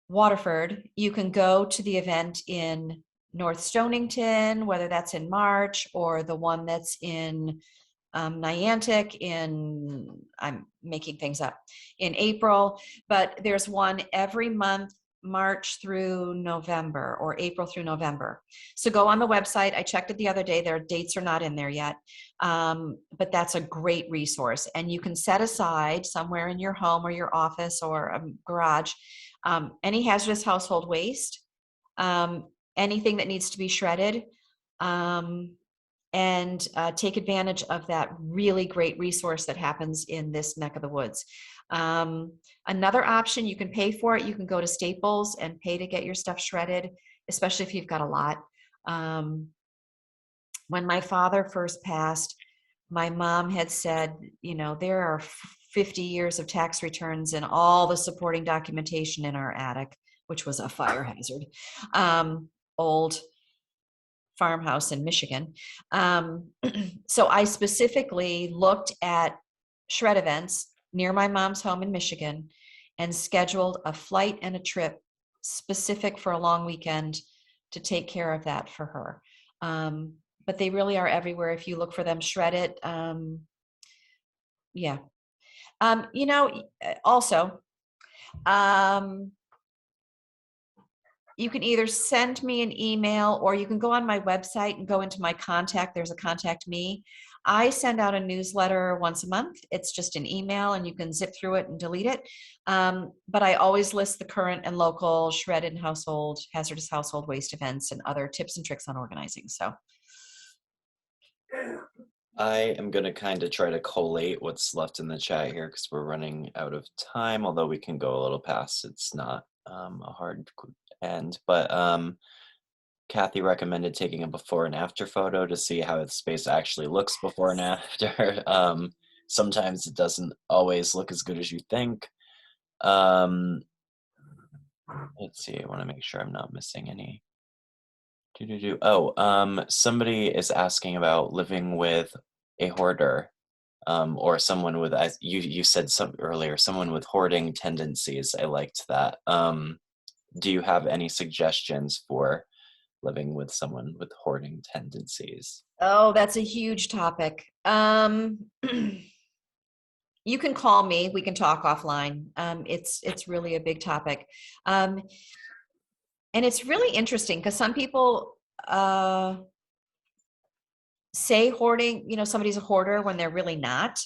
Waterford, you can go to the event in North Stonington, whether that's in March, or the one that's in Niantic I'm making things up, in April. But there's one every month, March through November, or April through November. So go on the website. I checked it the other day. Their dates are not in there yet. But that's a great resource. And you can set aside somewhere in your home or your office or a garage any hazardous household waste, anything that needs to be shredded, and take advantage of that really great resource that happens in this neck of the woods. Another option, you can pay for it. You can go to Staples and pay to get your stuff shredded, especially if you've got a lot. When my father first passed, my mom had said, there are 50 years of tax returns and all the supporting documentation in our attic, which was a fire hazard. Old farmhouse in Michigan. So I specifically looked at shred events near my mom's home in Michigan and scheduled a flight and a trip specific for a long weekend to take care of that for her. But they really are everywhere. If you look for them, shred it. Yeah. Also, you can either send me an email, or you can go on my website and go into my contact. There's a contact me. I send out a newsletter once a month. It's just an email, and you can zip through it and delete it. But I always list the current and local shredded hazardous household waste events and other tips and tricks on organizing. So I am going to kind of try to collate what's left in the chat here because we're running out of time, although we can go a little past. It's not a hard end, but Kathy recommended taking a before and after photo to see how the space actually looks before and after. Sometimes it doesn't always look as good as you think. Let's see, I want to make sure I'm not missing any. Somebody is asking about living with a hoarder, or someone with, as you said earlier, someone with hoarding tendencies. I liked that. Do you have any suggestions for living with someone with hoarding tendencies? Oh, that's a huge topic. You can call me. We can talk offline. It's really a big topic. And it's really interesting because some people say hoarding, somebody's a hoarder when they're really not.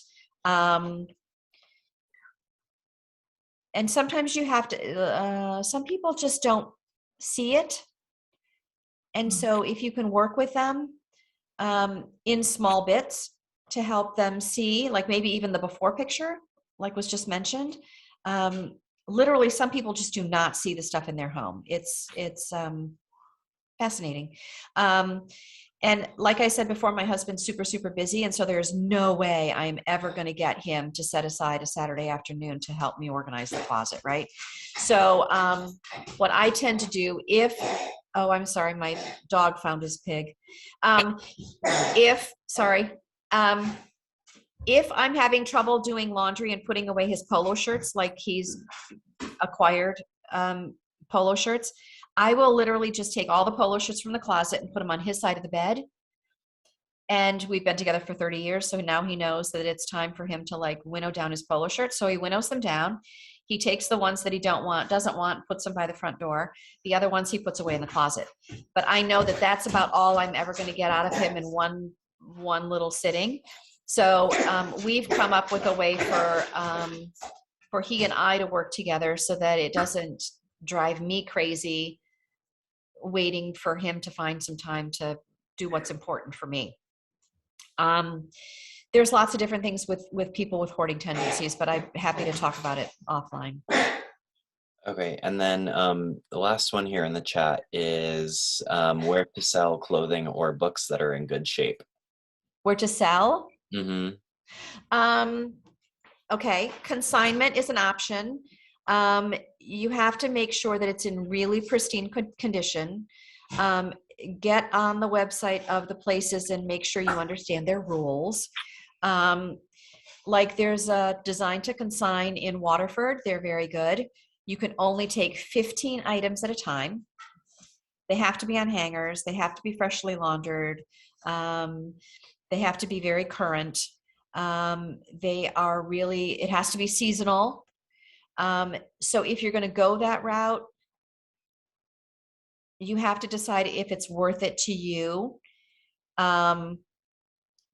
And sometimes you have to, some people just don't see it. And so if you can work with them in small bits to help them see, like maybe even the before picture, like was just mentioned, literally some people just do not see the stuff in their home. It's fascinating. And like I said before, my husband's super, super busy. And so there's no way I'm ever going to get him to set aside a Saturday afternoon to help me organize the closet, right? So what I tend to do oh, I'm sorry, my dog found his pig. If I'm having trouble doing laundry and putting away his polo shirts, like he's acquired polo shirts, I will literally just take all the polo shirts from the closet and put them on his side of the bed. And we've been together for 30 years. So now he knows that it's time for him to like winnow down his polo shirts. So he winnows them down. He takes the ones that he doesn't want, puts them by the front door. The other ones he puts away in the closet. But I know that that's about all I'm ever going to get out of him in one little sitting. So we've come up with a way for he and I to work together so that it doesn't drive me crazy waiting for him to find some time to do what's important for me. There's lots of different things with people with hoarding tendencies, but I'm happy to talk about it offline. Okay, and then the last one here in the chat is where to sell clothing or books that are in good shape. Where to sell? Mm-hmm. Okay, consignment is an option. You have to make sure that it's in really pristine condition. Get on the website of the places and make sure you understand their rules. Like there's a Design to Consign in Waterford. They're very good. You can only take 15 items at a time. They have to be on hangers. They have to be freshly laundered. They have to be very current. It has to be seasonal. So if you're going to go that route, you have to decide if it's worth it to you.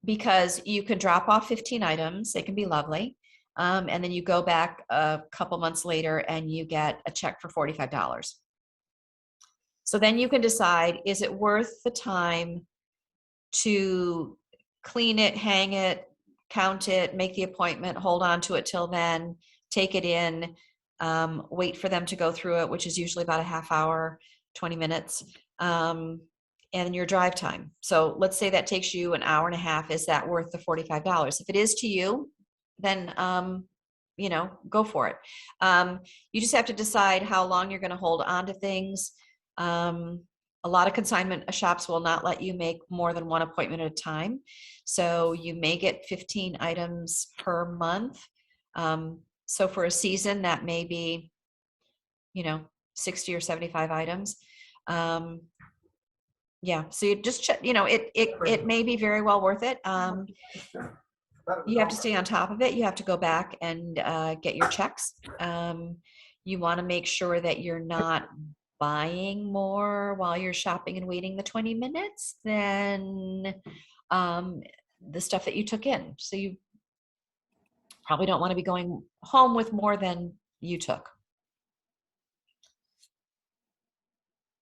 Because you can drop off 15 items. They can be lovely. And then you go back a couple months later and you get a check for $45. So then you can decide, is it worth the time to clean it, hang it, count it, make the appointment, hold on to it till then, take it in, wait for them to go through it, which is usually about a half hour, 20 minutes, and your drive time. So let's say that takes you an hour and a half. Is that worth the $45? If it is to you, then, go for it. You just have to decide how long you're going to hold on to things. A lot of consignment shops will not let you make more than one appointment at a time. So you may get 15 items per month. So for a season, that may be, 60 or 75 items. Yeah, so you just check, it may be very well worth it. You have to stay on top of it. You have to go back and get your checks. You want to make sure that you're not buying more while you're shopping and waiting the 20 minutes than the stuff that you took in. So you probably don't want to be going home with more than you took.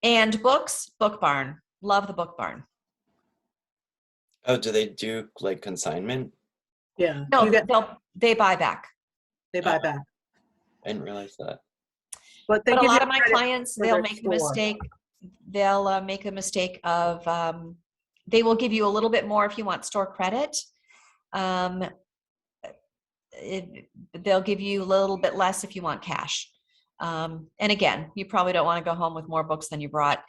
And books, Book Barn. Love the Book Barn. Oh, do they do like consignment? Yeah. No, they buy back. They buy back. I didn't realize that. But a lot of my clients, they'll make the mistake. They'll make a mistake of, they will give you a little bit more if you want store credit. They'll give you a little bit less if you want cash. And again, you probably don't want to go home with more books than you brought.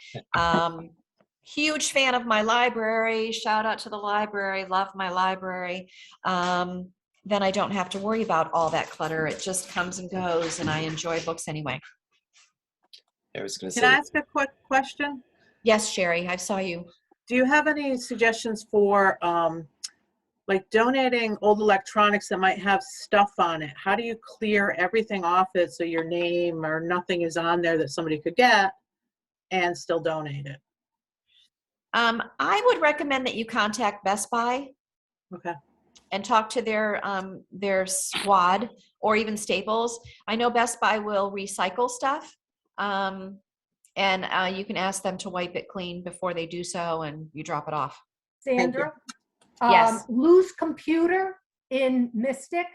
Huge fan of my library. Shout out to the library. Love my library. Then I don't have to worry about all that clutter. It just comes and goes, and I enjoy books anyway. I was going to say. Can I ask a quick question? Yes, Sherry, I saw you. Do you have any suggestions for like donating old electronics that might have stuff on it, how do you clear everything off it so your name or nothing is on there that somebody could get and still donate it? I would recommend that you contact Best Buy Okay. and talk to their squad, or even Staples. I know Best Buy will recycle stuff, and you can ask them to wipe it clean before they do so, and you drop it off. Thank you. Sandra, Yes. Loose Computer in Mystic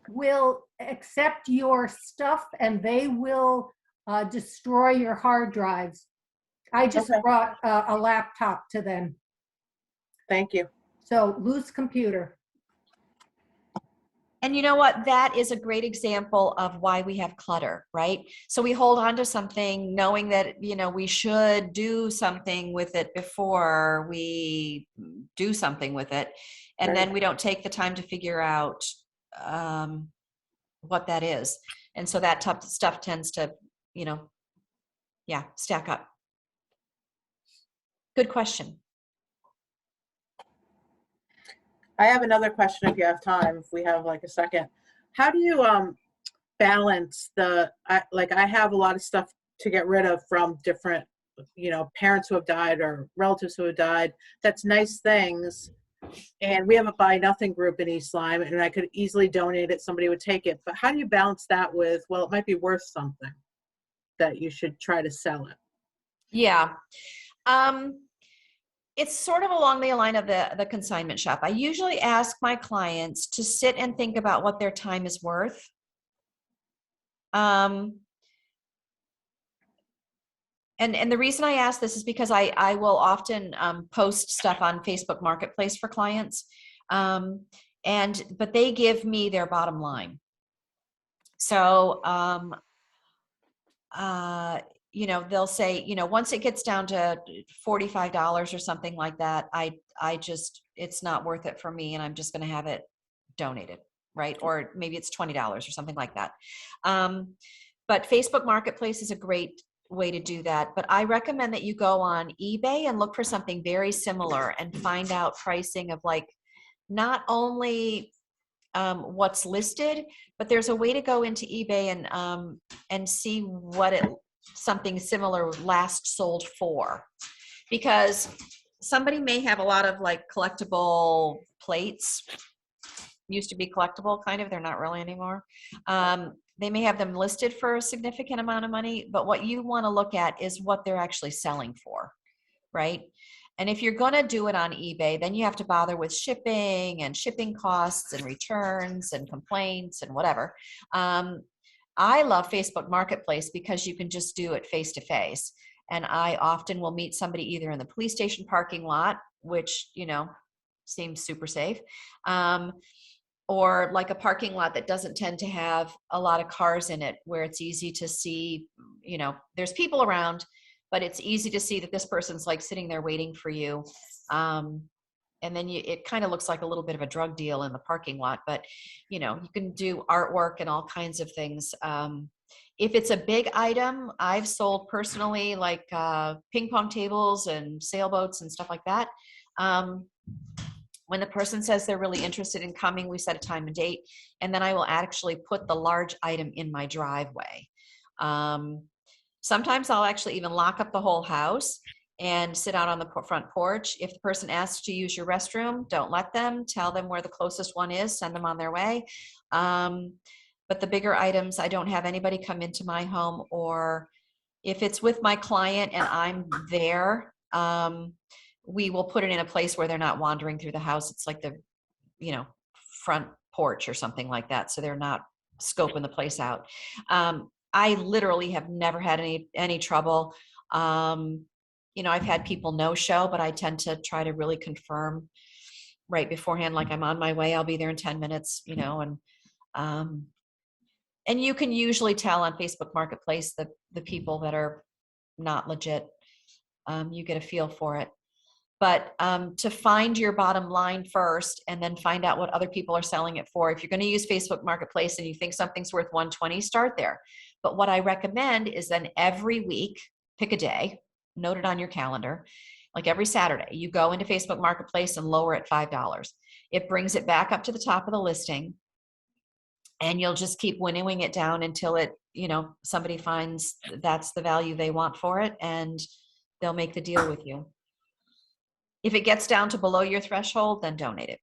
will accept your stuff and they will destroy your hard drives. I just Okay. brought a laptop to them. Thank you. So Loose Computer. And you know what? That is a great example of why we have clutter, right? So we hold on to something knowing that, you know, we should do something with it before we do something with it. And then Right. we don't take the time to figure out what that is. And so that tough stuff tends to, you know, yeah, stack up. Good question. I have another question if you have time, if we have like a second. How do you balance like I have a lot of stuff to get rid of from different, you know, parents who have died or relatives who have died. That's nice things. And we have a buy nothing group in East Lyme, and I could easily donate it. Somebody would take it. But how do you balance that with, well, it might be worth something that you should try to sell it? Yeah. It's sort of along the line of the consignment shop. I usually ask my clients to sit and think about what their time is worth. And the reason I ask this is because I will often post stuff on Facebook Marketplace for clients. But they give me their bottom line. So, you know, they'll say, you know, once it gets down to $45 or something like that, it's not worth it for me, and I'm just going to have it donated, right? Or maybe it's $20 or something like that. But Facebook Marketplace is a great way to do that. But I recommend that you go on eBay and look for something very similar and find out pricing of, like, not only what's listed, but there's a way to go into eBay and see what something similar last sold for, because somebody may have a lot of like collectible plates, used to be collectible kind of, they're not really anymore. They may have them listed for a significant amount of money, but what you want to look at is what they're actually selling for, right? And if you're going to do it on eBay, then you have to bother with shipping and shipping costs and returns and complaints and whatever. I love Facebook Marketplace because you can just do it face to face. And I often will meet somebody either in the police station parking lot, which, you know, seems super safe, or like a parking lot that doesn't tend to have a lot of cars in it, where it's easy to see, you know, there's people around, but it's easy to see that this person's like sitting there waiting for you. And then it kind of looks like a little bit of a drug deal in the parking lot, but you know, you can do artwork and all kinds of things. If it's a big item, I've sold personally, like ping pong tables and sailboats and stuff like that. When the person says they're really interested in coming, we set a time and date, and then I will actually put the large item in my driveway. Sometimes I'll actually even lock up the whole house and sit out on the front porch. If the person asks to use your restroom, don't let them. Tell them where the closest one is, send them on their way. But the bigger items, I don't have anybody come into my home, or if it's with my client and I'm there, we will put it in a place where they're not wandering through the house. It's like the, you know, front porch or something like that, so they're not scoping the place out. I literally have never had any trouble. You know, I've had people no show, but I tend to try to really confirm right beforehand, like, I'm on my way, I'll be there in 10 minutes, you know, and you can usually tell on Facebook Marketplace the people that are not legit. You get a feel for it. But to find your bottom line first, and then find out what other people are selling it for. If you're going to use Facebook Marketplace and you think something's worth $120, start there. But what I recommend is then every week, pick a day, note it on your calendar. Like every Saturday, you go into Facebook Marketplace and lower it $5. It brings it back up to the top of the listing. And you'll just keep winnowing it down until it, somebody finds that's the value they want for it, and they'll make the deal with you. If it gets down to below your threshold, then donate it.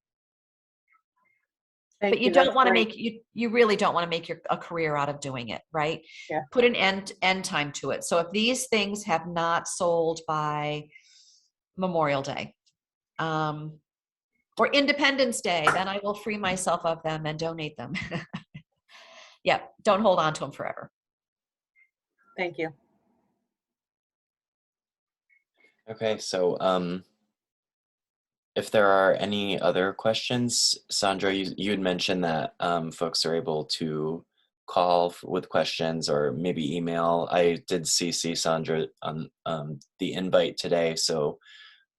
Thank But you that's don't want to great. make, you really don't want to make a career out of doing it, right? Yeah. Put an end time to it. So if these things have not sold by Memorial Day, or Independence Day, then I will free myself of them and donate them. Yeah, don't hold on to them forever. Thank you. Okay, so if there are any other questions, Sandra, you had mentioned that folks are able to call with questions or maybe email. I did CC Sandra on the invite today, so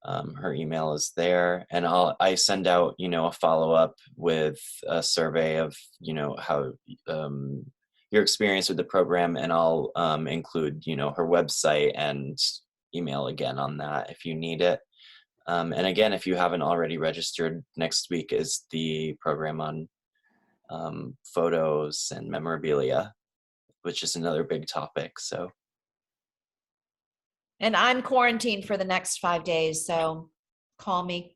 her email is there, and I send out a follow-up with a survey of how your experience with the program, and I'll include her website and email again on that if you need it. And again, if you haven't already registered, next week is the program on photos and memorabilia, which is another big topic. So, and I'm quarantined for the next 5 days, so call me.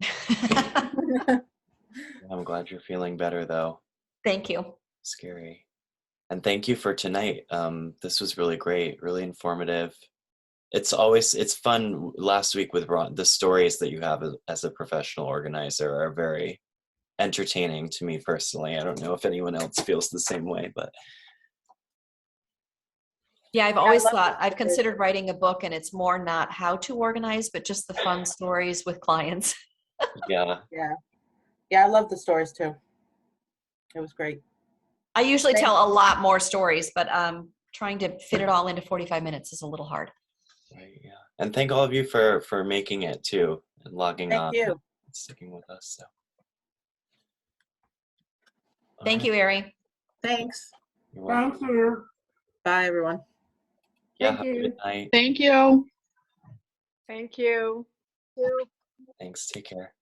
I'm glad you're feeling better, though. Thank you. Scary. And thank you for tonight. This was really great, really informative. It's fun. Last week with Ron, the stories that you have as a professional organizer are very entertaining to me personally. I don't know if anyone else feels the same way, but yeah, I've I always love thought, the I've stories. considered writing a book, and it's more not how to organize, but just the fun stories with clients. yeah. Yeah, I love the stories too. It was great. I usually Thank tell a lot more stories, but trying to fit it all into 45 minutes is a little hard. Right, yeah. And thank all of you for making it too and logging Thank on you. and sticking with us. So. Thank you, Ari. Thanks. You're welcome. Thank you. Bye, everyone. Yeah, Thank have a you. good night. Thank you. Thank you. Thanks. Take care.